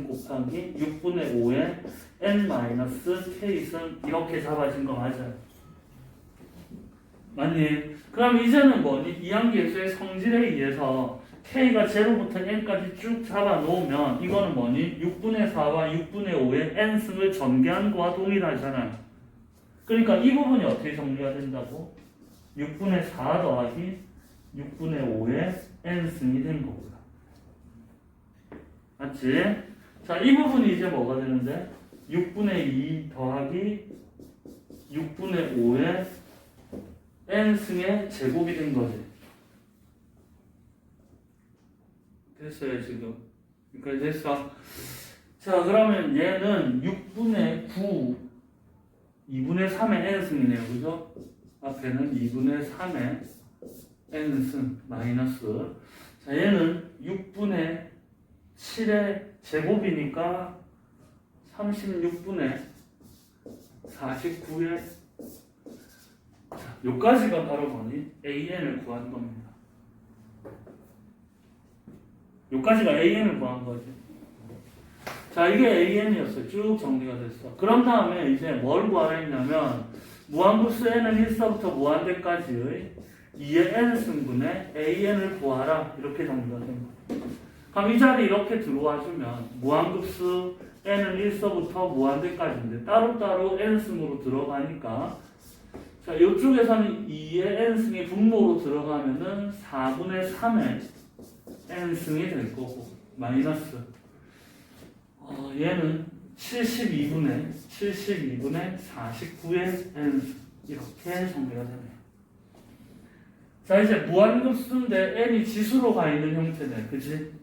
곱하기 6분의 5의 n-k승 이렇게 잡아진 거 맞아요? 맞니? 그럼 이제는 뭐니? 이항계수의 성질에 의해서 k가 0부터 n까지 쭉 잡아놓으면 이거는 뭐니? 6분의 4와 6분의 5의 n승을 전개한 거와 동일하잖아요. 그러니까 이 부분이 어떻게 정리가 된다고? 6분의 4 더하기 6분의 5의 n승이 된 거고요. 맞지? 자, 이 부분이 이제 뭐가 되는데? 6분의 2 더하기 6분의 5의 n승의 제곱이 된 거지. 됐어요, 지금. 여기까지 됐어. 자, 그러면 얘는 6분의 9, 2분의 3의 n승이네요. 그죠? 앞에는 2분의 3의 n승, 마이너스. 자, 얘는 6분의 7의 제곱이니까 36분의 49의 자, 요까지가 바로 뭐니? AN을 구한 겁니다. 요까지가 AN을 구한 거지. 자, 이게 AN이었어요. 쭉 정리가 됐어. 그런 다음에 이제 뭘 구하라 했냐면 무한급수 n은 1서부터 무한대까지의 2의 n승분의 AN을 구하라. 이렇게 정리가 된 거예요. 그럼 이 자리 이렇게 들어와 주면 무한급수 n은 1서부터 무한대까지인데 따로따로 n승으로 들어가니까 자, 이쪽에서는 2의 n승이 분모로 들어가면은 4분의 3의 n승이 될 거고 마이너스 얘는 72분의 49의 n승 이렇게 정리가 되네요. 자, 이제 무한급수인데 n이 지수로 가 있는 형태네, 그지?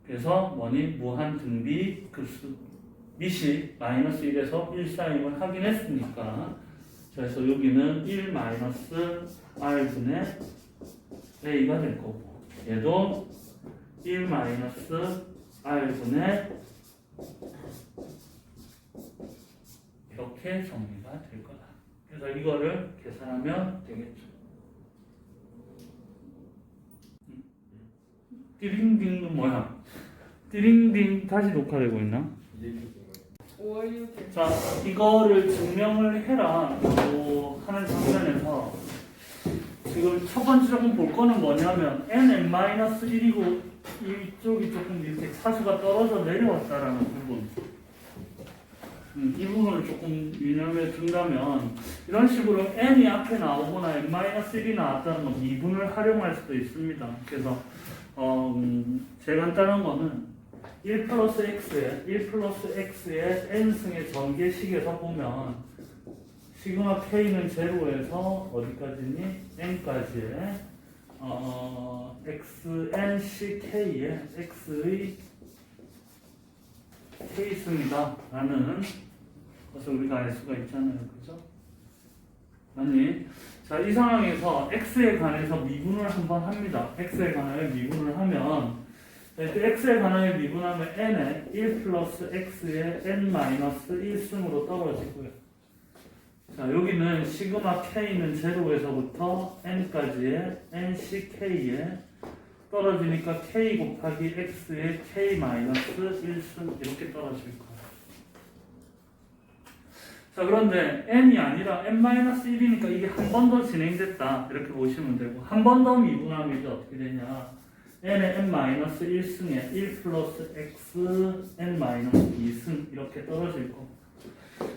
그래서 뭐니? 무한등비 급수 밑이 마이너스 1에서 1 사임을 확인했으니까 그래서 여기는 1 마이너스 r분의 a가 될 거고 얘도 1 마이너스 r분의 이렇게 정리가 될 거다. 그래서 이거를 계산하면 되겠죠. 띠링딩은 뭐야? 띠링딩 다시 녹화되고 있나? 자, 이거를 증명을 해라 라고 하는 장면에서 지금 첫 번째 조금 볼 거는 뭐냐면 nn-1이고 이쪽이 조금 이렇게 차수가 떨어져 내려왔다라는 부분 이 부분을 조금 유념해 둔다면 이런 식으로 n이 앞에 나오거나 n-1이 나왔다는 건 미분을 활용할 수도 있습니다. 그래서 제일 간단한 거는 1 플러스 x의 n승의 전개식에서 보면 시그마 k는 0에서 어디까지니? n까지의 xnck의 x의 K승이다 라는 것을 우리가 알 수가 있잖아요. 그죠? 아니, 자, 이 상황에서 x에 관해서 미분을 한번 합니다. x에 관하여 미분을 하면 x에 관하여 미분하면 n에 1 플러스 x에 n 마이너스 1승으로 떨어지고요. 자, 여기는 시그마 k는 0에서부터 n까지의 nck에 떨어지니까 k 곱하기 x에 k 마이너스 1승 이렇게 떨어질 거예요. 자, 그런데 n이 아니라 n-1이니까 이게 한 번 더 진행됐다 이렇게 보시면 되고, 한 번 더 미분하면 이제 어떻게 되냐, n의 n-1승에 1 플러스 x n-2승 이렇게 떨어질 거고,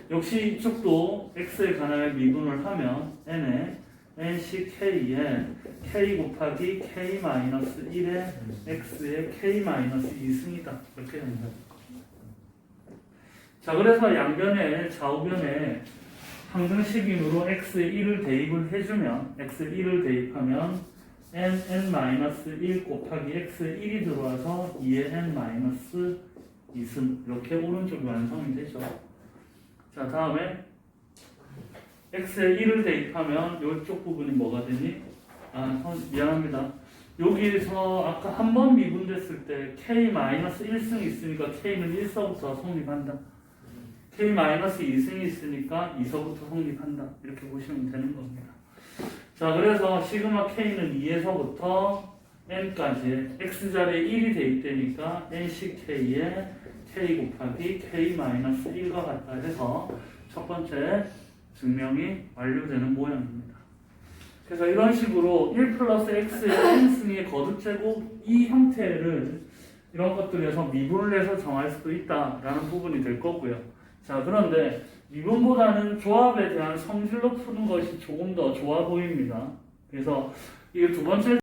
역시 이쪽도 x에 관하여 미분을 하면 n의 nck에 k 곱하기 k-1에 x에 k-2승이다 이렇게 됩니다. 자, 그래서 양변에 좌우변에 항등식인으로 x에 1을 대입을 해주면, x에 1을 대입하면 n-1 곱하기 x에 1이 들어와서 2의 n-2승 이렇게 오른쪽이 완성이 되죠. 자, 다음에 x에 1을 대입하면 이쪽 부분이 뭐가 되니? 미안합니다. 여기에서 아까 한 번 미분됐을 때 k-1승이 있으니까 k는 1서부터 성립한다. k-2승이 있으니까 2서부터 성립한다. 이렇게 보시면 되는 겁니다. 자, 그래서 시그마 k는 2에서부터 n까지 x자리에 1이 대입되니까 nck에 k 곱하기 k-1과 같다 해서 첫 번째 증명이 완료되는 모양입니다. 그래서 이런 식으로 1 플러스 x의 n승의 거듭제곱 이 형태를 이런 것들에서 미분을 해서 정할 수도 있다라는 부분이 될 거고요. 자, 그런데 미분보다는 조합에 대한 성질로 푸는 것이 조금 더 좋아 보입니다. 그래서 이게 두 번째.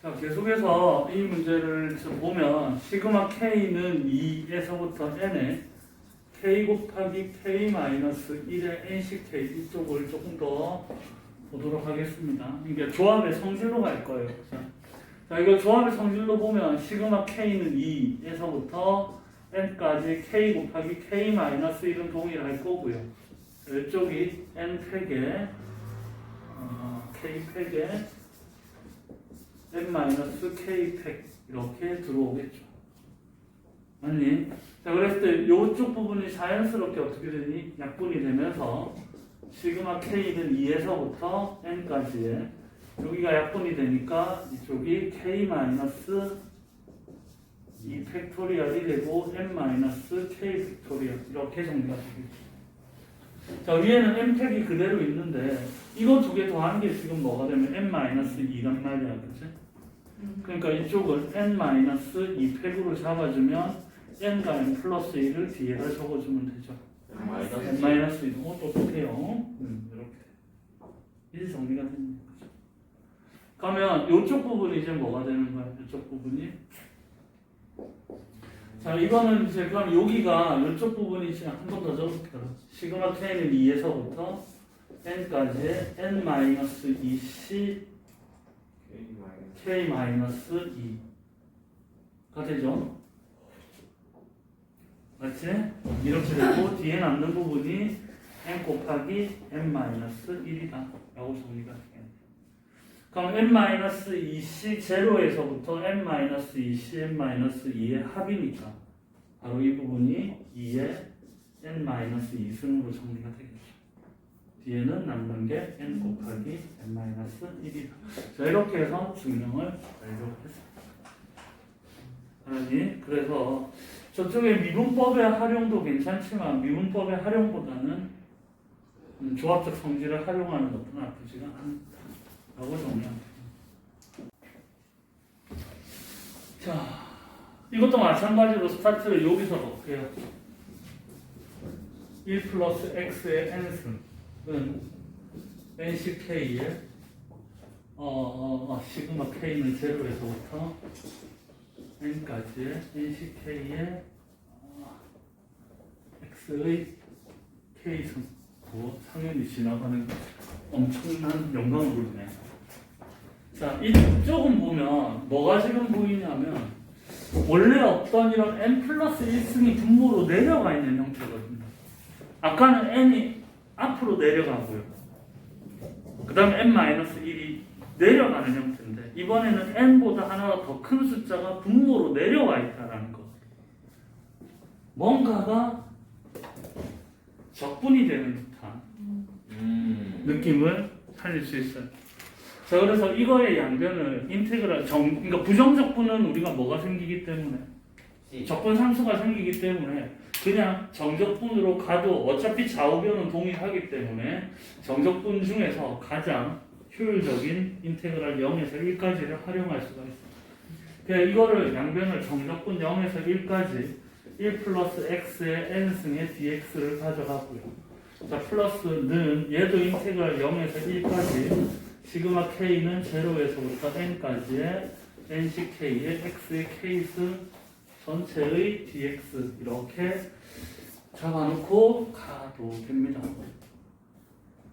자, 계속해서 이 문제를 보면 시그마 k는 2에서부터 n에 k 곱하기 k-1의 nck 이쪽을 조금 더 보도록 하겠습니다. 이게 조합의 성질로 갈 거예요. 자, 이거 조합의 성질로 보면 시그마 k는 2에서부터 n까지 k 곱하기 k-1은 동일할 거고요. 이쪽이 n팩에 k팩에 n-k팩 이렇게 들어오겠죠. 아니, 자, 그랬을 때 이쪽 부분이 자연스럽게 어떻게 되니? 약분이 되면서 시그마 k는 2에서부터 n까지의 여기가 약분이 되니까 이쪽이 k-2 팩토리얼이 되고 n-k 팩토리얼 이렇게 정리가 되겠죠. 자, 위에는 n팩이 그대로 있는데 이거 두 개 더한 게 지금 뭐가 되면 n-2란 말이야, 그치? 그러니까 이쪽을 n-2 팩으로 잡아주면 n과 n 플러스 1을 뒤에다 적어주면 되죠. n-1. 똑똑해요. 이렇게. 이제 정리가 됩니다. 그러면 이쪽 부분이 이제 뭐가 되는 거야? 이쪽 부분이. 자, 이거는 이제 그럼 여기가 이쪽 부분이 이제 한 번 더 적을게요. 시그마 k는 2에서부터 n까지 n-2c k-2가 되죠. 맞지? 이렇게 되고 뒤에 남는 부분이 n 곱하기 n-1이다 라고 정리가 되겠네요. 그럼 n-2c 0에서부터 n-2c n-2의 합이니까 바로 이 부분이 2의 n-2승으로 정리가 되겠죠. 뒤에는 남는 게 n 곱하기 n-1이다. 자, 이렇게 해서 증명을 완료했습니다. 아니, 그래서 저쪽에 미분법의 활용도 괜찮지만 미분법의 활용보다는 조합적 성질을 활용하는 것도 나쁘지가 않다라고 정리합니다. 자, 이것도 마찬가지로 스타트를 여기서 넣을게요. 1 플러스 x의 n승은 nck의 시그마 k는 0에서부터 n까지의 nck의 x의 k승 상연히 지나가는 엄청난 영광으로네. 자, 이쪽은 보면 뭐가 지금 보이냐면 원래 없던 이런 n 플러스 1승이 분모로 내려가 있는 형태거든요. 아까는 n이 앞으로 내려가고요. 그 다음에 n 마이너스 1이 내려가는 형태인데 이번에는 n보다 하나가 더 큰 숫자가 분모로 내려와 있다는 거. 뭔가가 적분이 되는 듯한 느낌을 살릴 수 있어요. 자, 그래서 이거의 양변을 인테그랄 그러니까 부정적분은 우리가 뭐가 생기기 때문에 적분 상수가 생기기 때문에 그냥 정적분으로 가도 어차피 좌우변은 동일하기 때문에 정적분 중에서 가장 효율적인 인테그랄 0에서 1까지를 활용할 수가 있어요. 그러니까 이거를 양변을 정적분 0에서 1까지 1 플러스 x의 n승의 dx를 가져가고요. 자, 플러스는 얘도 인테그랄 0에서 1까지 시그마 k는 0에서부터 n까지의 n씩 k의 x의 k승 전체의 dx 이렇게 잡아놓고 가도 됩니다.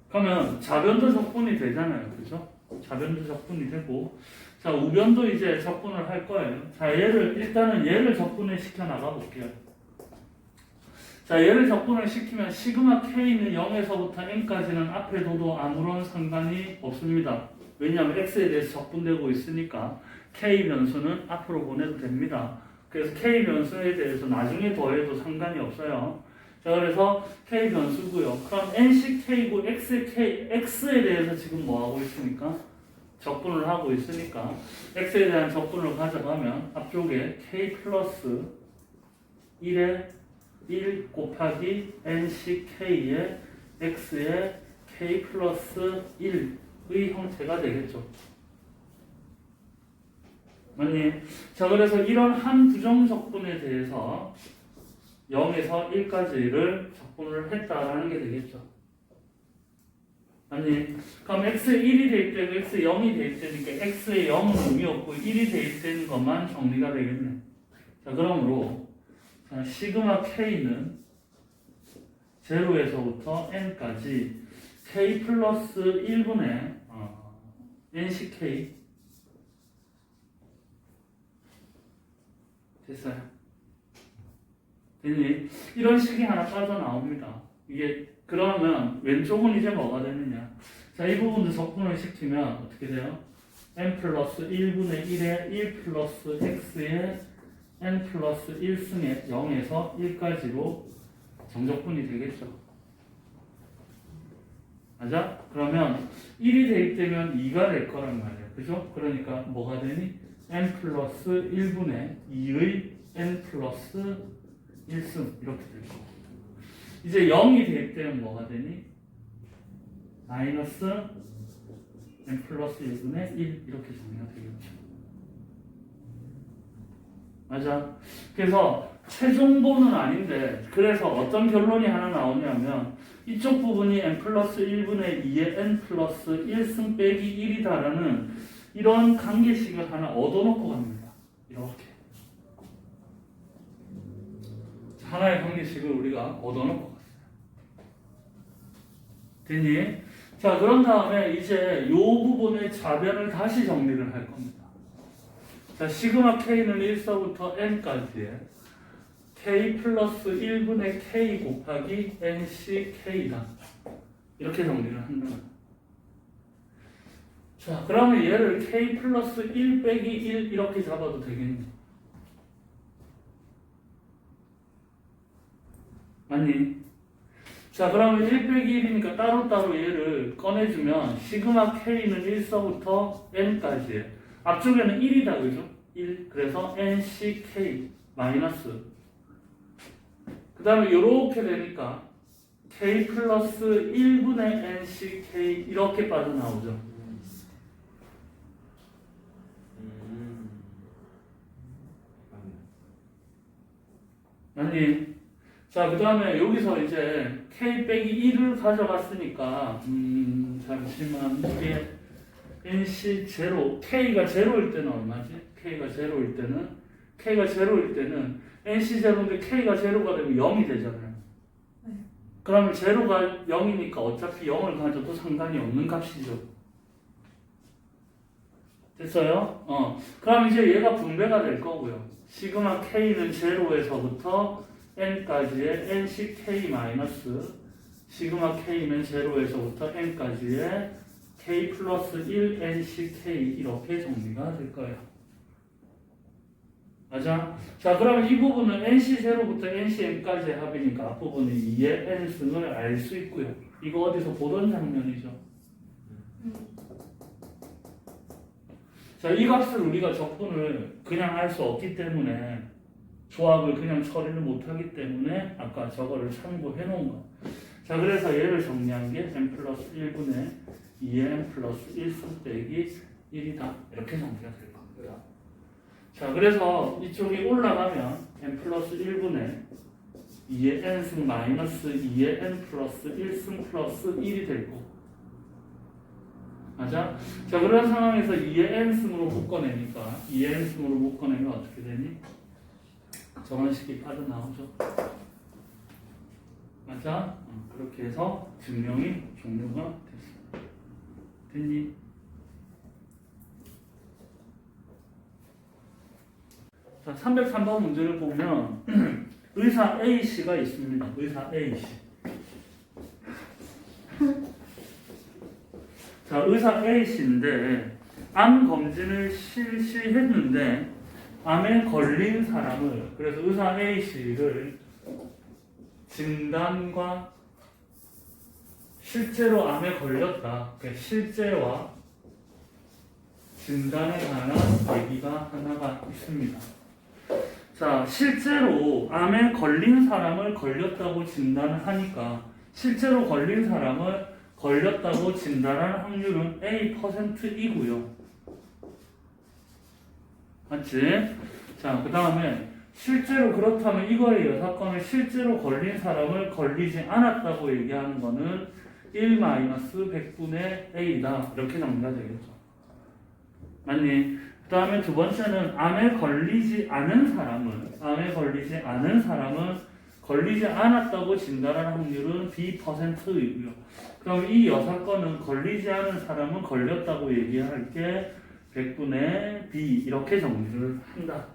그러면 좌변도 적분이 되잖아요. 그죠? 좌변도 적분이 되고 자, 우변도 이제 적분을 할 거예요. 자, 일단은 얘를 적분을 시켜 나가 볼게요. 자, 얘를 적분을 시키면 시그마 k는 0에서부터 n까지는 앞에 둬도 아무런 상관이 없습니다. 왜냐하면 x에 대해서 적분되고 있으니까 k 변수는 앞으로 보내도 됩니다. 그래서 k 변수에 대해서 나중에 더해도 상관이 없어요. 자, 그래서 k 변수고요. 그럼 n씩 k고 x에 대해서 지금 뭐 하고 있습니까? 적분을 하고 있으니까 x에 대한 적분을 가져가면 앞쪽에 k 플러스 1에 1 곱하기 n씩 k의 x의 k 플러스 1의 형태가 되겠죠. 맞니? 자, 그래서 이런 한 부정적분에 대해서 0에서 1까지를 적분을 했다라는 게 되겠죠. 아니, 그럼 x에 1이 대입되고 x에 0이 대입되니까 x에 0은 의미 없고 1이 대입되는 것만 정리가 되겠네. 자, 그러므로 자, 시그마 k는 0에서부터 n까지 k 플러스 1분의 n씩 k 됐어요. 됐니? 이런 식이 하나 빠져나옵니다. 이게 그러면 왼쪽은 이제 뭐가 되느냐? 자, 이 부분도 적분을 시키면 어떻게 돼요? n 플러스 1분의 1에 1 플러스 x의 n 플러스 1승의 0에서 1까지로 정적분이 되겠죠. 맞아? 그러면 1이 대입되면 2가 될 거란 말이에요. 그죠? 그러니까 뭐가 되니? n 플러스 1분의 2의 n 플러스 1승 이렇게 될 거고. 이제 0이 대입되면 뭐가 되니? 마이너스 n 플러스 1분의 1 이렇게 정리가 되겠죠. 맞아. 그래서 최종본은 아닌데 그래서 어떤 결론이 하나 나오냐면 이쪽 부분이 n 플러스 1분의 2의 n 플러스 1승 빼기 1이다라는 이런 관계식을 하나 얻어놓고 갑니다. 이렇게 하나의 관계식을 우리가 얻어놓고 갔어요. 됐니? 자, 그런 다음에 이제 이 부분의 좌변을 다시 정리를 할 겁니다. 자, 시그마 k는 1서부터 n까지의 k 플러스 1분의 k 곱하기 nc k다. 이렇게 정리를 한다. 자, 그러면 얘를 k 플러스 1 빼기 1 이렇게 잡아도 되겠네. 맞니? 자, 그러면 1 빼기 1이니까 따로따로 얘를 꺼내주면 시그마 k는 1서부터 n까지 앞쪽에는 1이다. 그죠? 1. 그래서 nck 마이너스 그 다음에 이렇게 되니까 k 플러스 1분의 nck 이렇게 빠져나오죠. 아니, 자, 그 다음에 여기서 이제 k 빼기 1을 가져갔으니까 잠시만 이게 nc 0 k가 0일 때는 얼마지? k가 0일 때는 nc 0인데 k가 0가 되면 0이 되잖아요. 네. 그러면 0가 0이니까 어차피 0을 가져도 상관이 없는 값이죠. 됐어요? 그럼 이제 얘가 분배가 될 거고요. 시그마 K는 제로에서부터 n까지의 nck 마이너스 시그마 K는 제로에서부터 n까지의 k 플러스 1 nck 이렇게 정리가 될 거예요. 맞아? 자, 그러면 이 부분은 nc0부터 ncn까지의 합이니까 앞부분은 2의 n승을 알 수 있고요. 이거 어디서 보던 장면이죠. 자, 이 값을 우리가 적분을 그냥 할 수 없기 때문에 조합을 그냥 처리를 못하기 때문에 아까 저거를 참고해 놓은 거. 자, 그래서 얘를 정리한 게 n 플러스 1분의 2의 n 플러스 1승 빼기 1이다. 이렇게 정리가 될 겁니다. 자, 그래서 이쪽이 올라가면 n 플러스 1분의 2의 n승 마이너스 2의 n 플러스 1승 플러스 1이 될 거고. 맞아? 자, 그런 상황에서 2의 n승으로 묶어내니까 2의 n승으로 묶어내면 어떻게 되니? 정원식이 빠져나오죠. 맞아? 그렇게 해서 증명이 종료가 됐어. 됐니? 자, 303번 문제를 보면 의사 A씨가 있습니다. 의사 A씨. 자, 의사 A씨인데 암 검진을 실시했는데 암에 걸린 사람을, 그래서 의사 A씨를 진단과 실제로 암에 걸렸다. 그러니까 실제와 진단에 관한 얘기가 하나가 있습니다. 자, 실제로 암에 걸린 사람을 걸렸다고 진단을 하니까 실제로 걸린 사람을 걸렸다고 진단할 확률은 A%이고요. 맞지? 자, 그 다음에 실제로 그렇다면 이거의 사건을 실제로 걸린 사람을 걸리지 않았다고 얘기하는 거는 1-100분의 A다. 이렇게 정리가 되겠죠. 맞니? 그 다음에 두 번째는 암에 걸리지 않은 사람은 걸리지 않았다고 진단하는 확률은 B%이고요. 그럼 이 여사건은 걸리지 않은 사람은 걸렸다고 얘기할 게 100분의 B 이렇게 정리를 한다.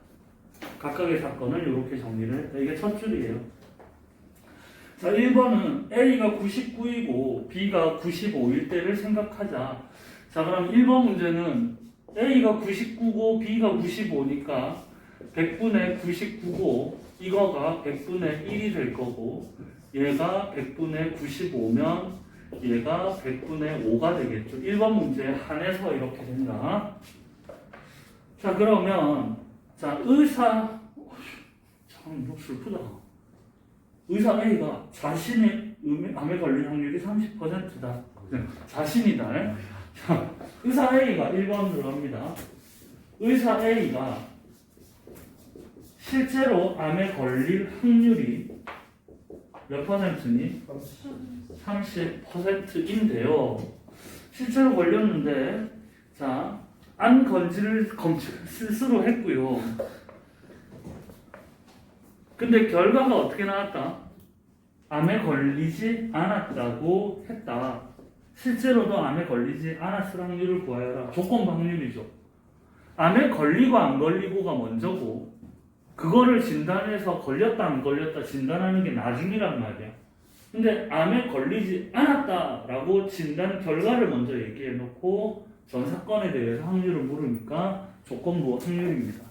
각각의 사건을 이렇게 정리를 했다. 이게 첫 줄이에요. 자, 1번은 A가 99이고 B가 95일 때를 생각하자. 자, 그럼 1번 문제는 A가 99고 B가 95니까 100분의 99고 이거가 100분의 1이 될 거고 얘가 100분의 95면 얘가 100분의 5가 되겠죠. 1번 문제에 한해서 이렇게 된다. 자, 그러면 자, 의사 참 이거 슬프다. 의사 A가 자신의 암에 걸린 확률이 30%다. 자신이다. 자, 의사 A가 1번 들어갑니다. 의사 A가 실제로 암에 걸릴 확률이 몇 %니? 30%인데요. 실제로 걸렸는데, 자, 암 검진을 스스로 했고요. 근데 결과가 어떻게 나왔다? 암에 걸리지 않았다고 했다. 실제로도 암에 걸리지 않았을 확률을 구하여라. 조건 확률이죠. 암에 걸리고 안 걸리고가 먼저고 그거를 진단해서 걸렸다 안 걸렸다 진단하는 게 나중이란 말이야. 근데 암에 걸리지 않았다라고 진단 결과를 먼저 얘기해 놓고 전 사건에 대해서 확률을 물으니까 조건부 확률입니다.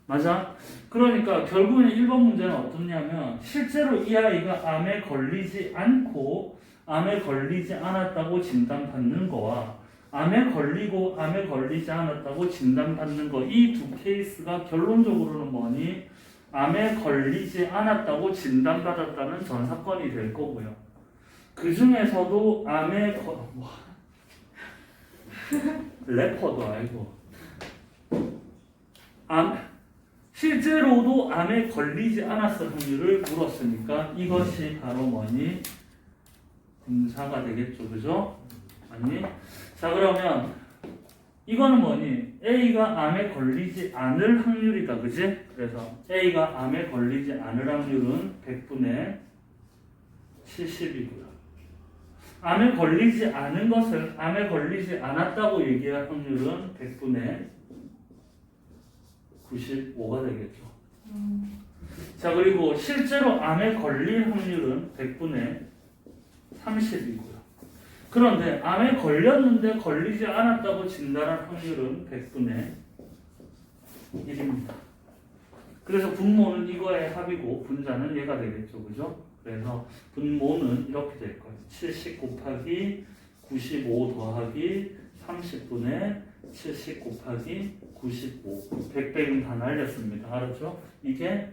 맞아? 그러니까 결국엔 1번 문제는 어떻냐면 실제로 이 아이가 암에 걸리지 않고 암에 걸리지 않았다고 진단받는 거와 암에 걸리고 암에 걸리지 않았다고 진단받는 거 이 두 케이스가 결론적으로는 뭐니? 암에 걸리지 않았다고 진단받았다는 전 사건이 될 거고요. 그 중에서도 암에 래퍼도 알고 실제로도 암에 걸리지 않았을 확률을 물었으니까 이것이 바로 뭐니? 분사가 되겠죠. 그죠? 아니? 자, 그러면 이거는 뭐니? A가 암에 걸리지 않을 확률이다. 그지? 그래서 A가 암에 걸리지 않을 확률은 100분의 70이고요. 암에 걸리지 않은 것을 암에 걸리지 않았다고 얘기할 확률은 100분의 95가 되겠죠. 자, 그리고 실제로 암에 걸릴 확률은 100분의 30이고요. 그런데 암에 걸렸는데 걸리지 않았다고 진단한 확률은 100분의 1입니다. 그래서 분모는 이거의 합이고 분자는 얘가 되겠죠. 그죠? 그래서 분모는 이렇게 될 거예요. 70 곱하기 95 더하기 30분의 70 곱하기 95. 100은 다 날렸습니다. 알았죠? 이게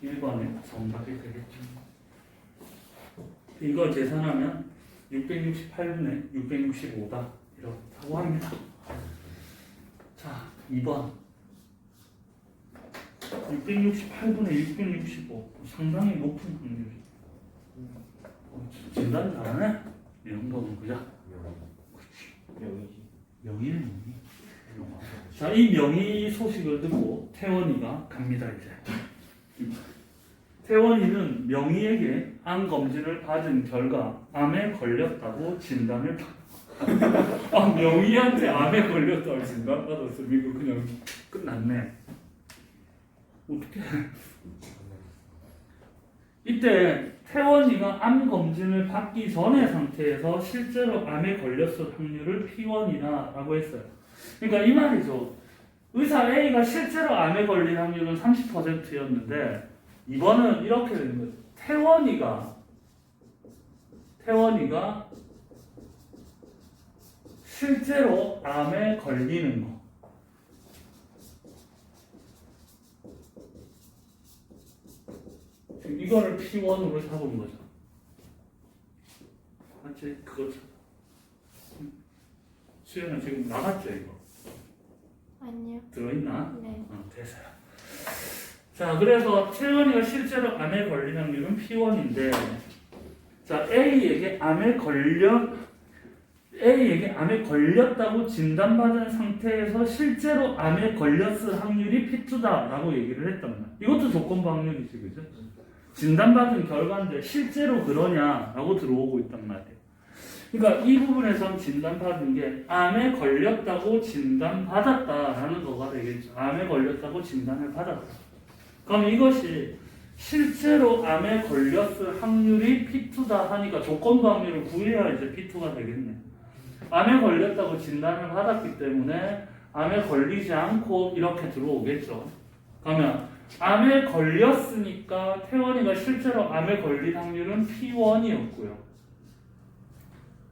1번의 정답이 되겠죠. 이걸 계산하면 668분의 665다. 이렇다고 합니다. 자, 2번. 668분의 665. 상당히 높은 확률이. 진단 잘하네? 이 정도는 그죠? 명이지. 명의는 명의. 자, 이 명의 소식을 듣고 태원이가 갑니다, 이제. 태원이는 명의에게 암 검진을 받은 결과 암에 걸렸다고 진단을 받았다. 명의한테 암에 걸렸다고 진단받았으면 이거 그냥 끝났네. 어떻게? 이때 태원이가 암 검진을 받기 전의 상태에서 실제로 암에 걸렸을 확률을 P1이라고 했어요. 그러니까 이 말이죠. 의사 A가 실제로 암에 걸린 확률은 30%였는데 이번은 이렇게 되는 거죠. 태원이가 실제로 암에 걸리는 거. 지금 이거를 P1으로 잡은 거죠. 맞지? 그거죠. 수연아 지금 나갔죠 이거? 아니요. 들어있나? 네. 됐어요. 자, 그래서 태원이가 실제로 암에 걸린 확률은 P1인데, 자, A에게 암에 걸렸다고 진단받은 상태에서 실제로 암에 걸렸을 확률이 P2다라고 얘기를 했단 말이야. 이것도 조건부 확률이지, 그죠? 진단받은 결과인데 실제로 그러냐라고 들어오고 있단 말이에요. 그러니까 이 부분에선 진단받은 게 암에 걸렸다고 진단받았다라는 거가 되겠죠. 암에 걸렸다고 진단을 받았다. 그럼 이것이 실제로 암에 걸렸을 확률이 P2다 하니까 조건부 확률을 구해야 이제 P2가 되겠네. 암에 걸렸다고 진단을 받았기 때문에 암에 걸리지 않고 이렇게 들어오겠죠. 그러면 암에 걸렸으니까 태원이가 실제로 암에 걸린 확률은 P1이었고요.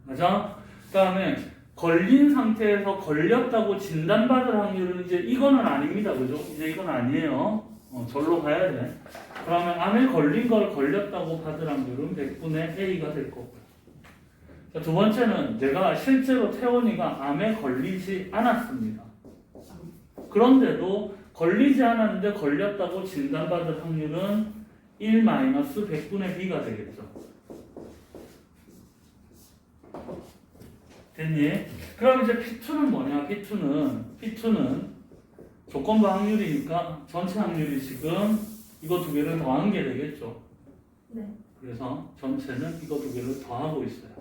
맞아? 그 다음에 걸린 상태에서 걸렸다고 진단받을 확률은 이제 이거는 아닙니다. 그죠? 이제 이건 아니에요. 절로 가야 돼. 그러면 암에 걸린 걸 걸렸다고 받을 확률은 100분의 A가 될 거고요. 자, 두 번째는 내가 실제로 태원이가 암에 걸리지 않았습니다. 그런데도 걸리지 않았는데 걸렸다고 진단받을 확률은 1-100분의 B가 되겠죠. 됐니? 그럼 이제 P2는 뭐냐? P2는 조건부 확률이니까 전체 확률이 지금 이거 두 개를 더한 게 되겠죠. 네. 그래서 전체는 이거 두 개를 더하고 있어요.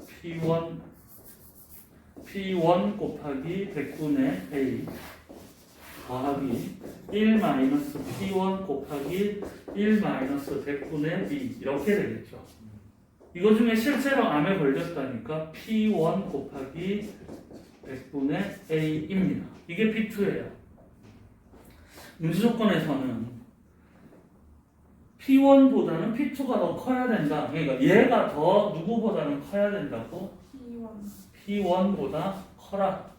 P1 곱하기 100분의 A 더하기 1-P1 곱하기 1-100분의 B 이렇게 되겠죠. 이거 중에 실제로 암에 걸렸다니까 P1 곱하기 100분의 A입니다. 이게 P2예요. 문제 조건에서는 P1보다는 P2가 더 커야 된다. 그러니까 얘가 더 누구보다는 커야 된다고? P1보다 커라.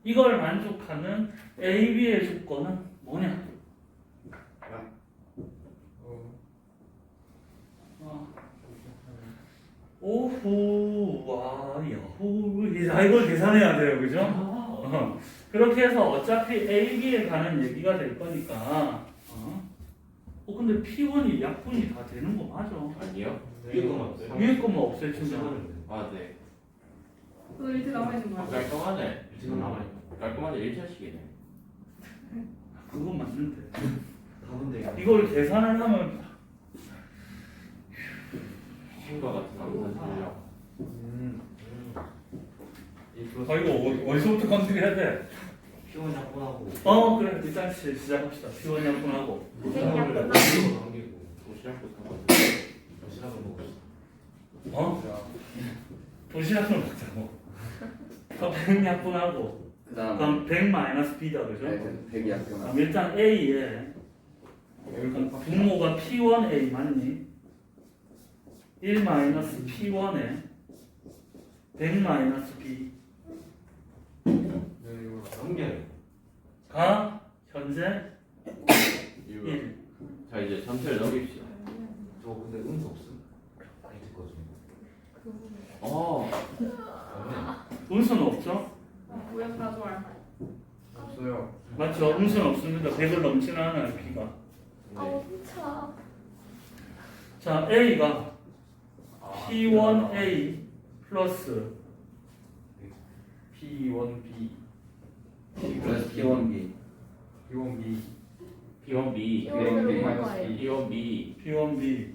이걸 만족하는 A, B의 조건은 뭐냐? 오후, 와, 여후. 이걸 계산해야 돼요. 그죠? 그렇게 해서 어차피 A, B에 가는 얘기가 될 거니까. 근데 P1이 약분이 다 되는 거 맞아? 아니요. 위에 것만 없어요? 위에 것만 없애주면. 아 네. 또 이렇게 남아있는 거야. 깔끔하네. 지금 남아요. 깔끔하네 1차식이네. 그건 맞는데. 가운데 이걸 계산을 하면 신과 같은 감산 틀려. 이 플러스 이거 어디서부터 건드려야 돼? P1 약분하고 그래 일단 시작합시다. P1 약분하고 약분하고. 남기고 도시락부터 가지고. 도시락을 먹읍시다. 도시락을 먹자고. 그럼 100 약분하고 그 다음 그럼 100 마이너스 B다 그죠? 100이 약분. 그럼 일단 A에 분모가 P1A 맞니? 1 마이너스 P1에 100 마이너스 B가 넘겨요. 현재 이거. 1. 자 이제 전체를 넘깁시다. 저 근데 음수 없음. 많이 듣거든요. 네. 음수는 없죠? 우영 가져와. 없어요. 맞죠? 음수는 없습니다. 100을 넘지는 않아요 B가. 네. 차. 자 A가 P1A 플러스 P1B 플러스 P1B. P1B P1B P1B P1B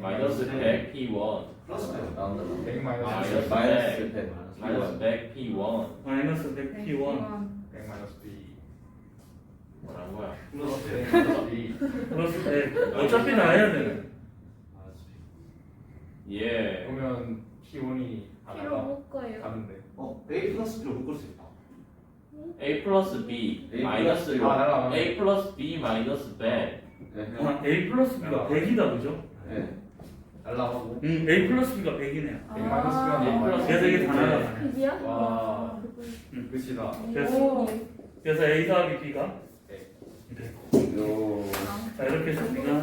마이너스 100 P1 플러스 100 나온다. 100 마이너스 마이너스 100 100. 마이너스 100 P1 마이너스 100 P1 100 마이너스 B 뭐라는 거야? 플러스 100 마이너스 B 플러스 100 어차피 다 해야 돼. 예. 그러면 P1이 필요 못 거예요. 다른데. A 플러스 B로 묶을 수 있다. A 플러스 B A 마이너스 플러스 날라가네. A 플러스 B 마이너스 100 네. A 플러스 B가 100이다 그죠? 네. 날라가고 A 플러스 B가 100이네요. 100 마이너스 B가 A 플러스 그래서 이게 다 날아가네. 그지야? 와. 끝이다. 그래서 A 더하기 B가 네. 100. 요. 자 이렇게 해서 B가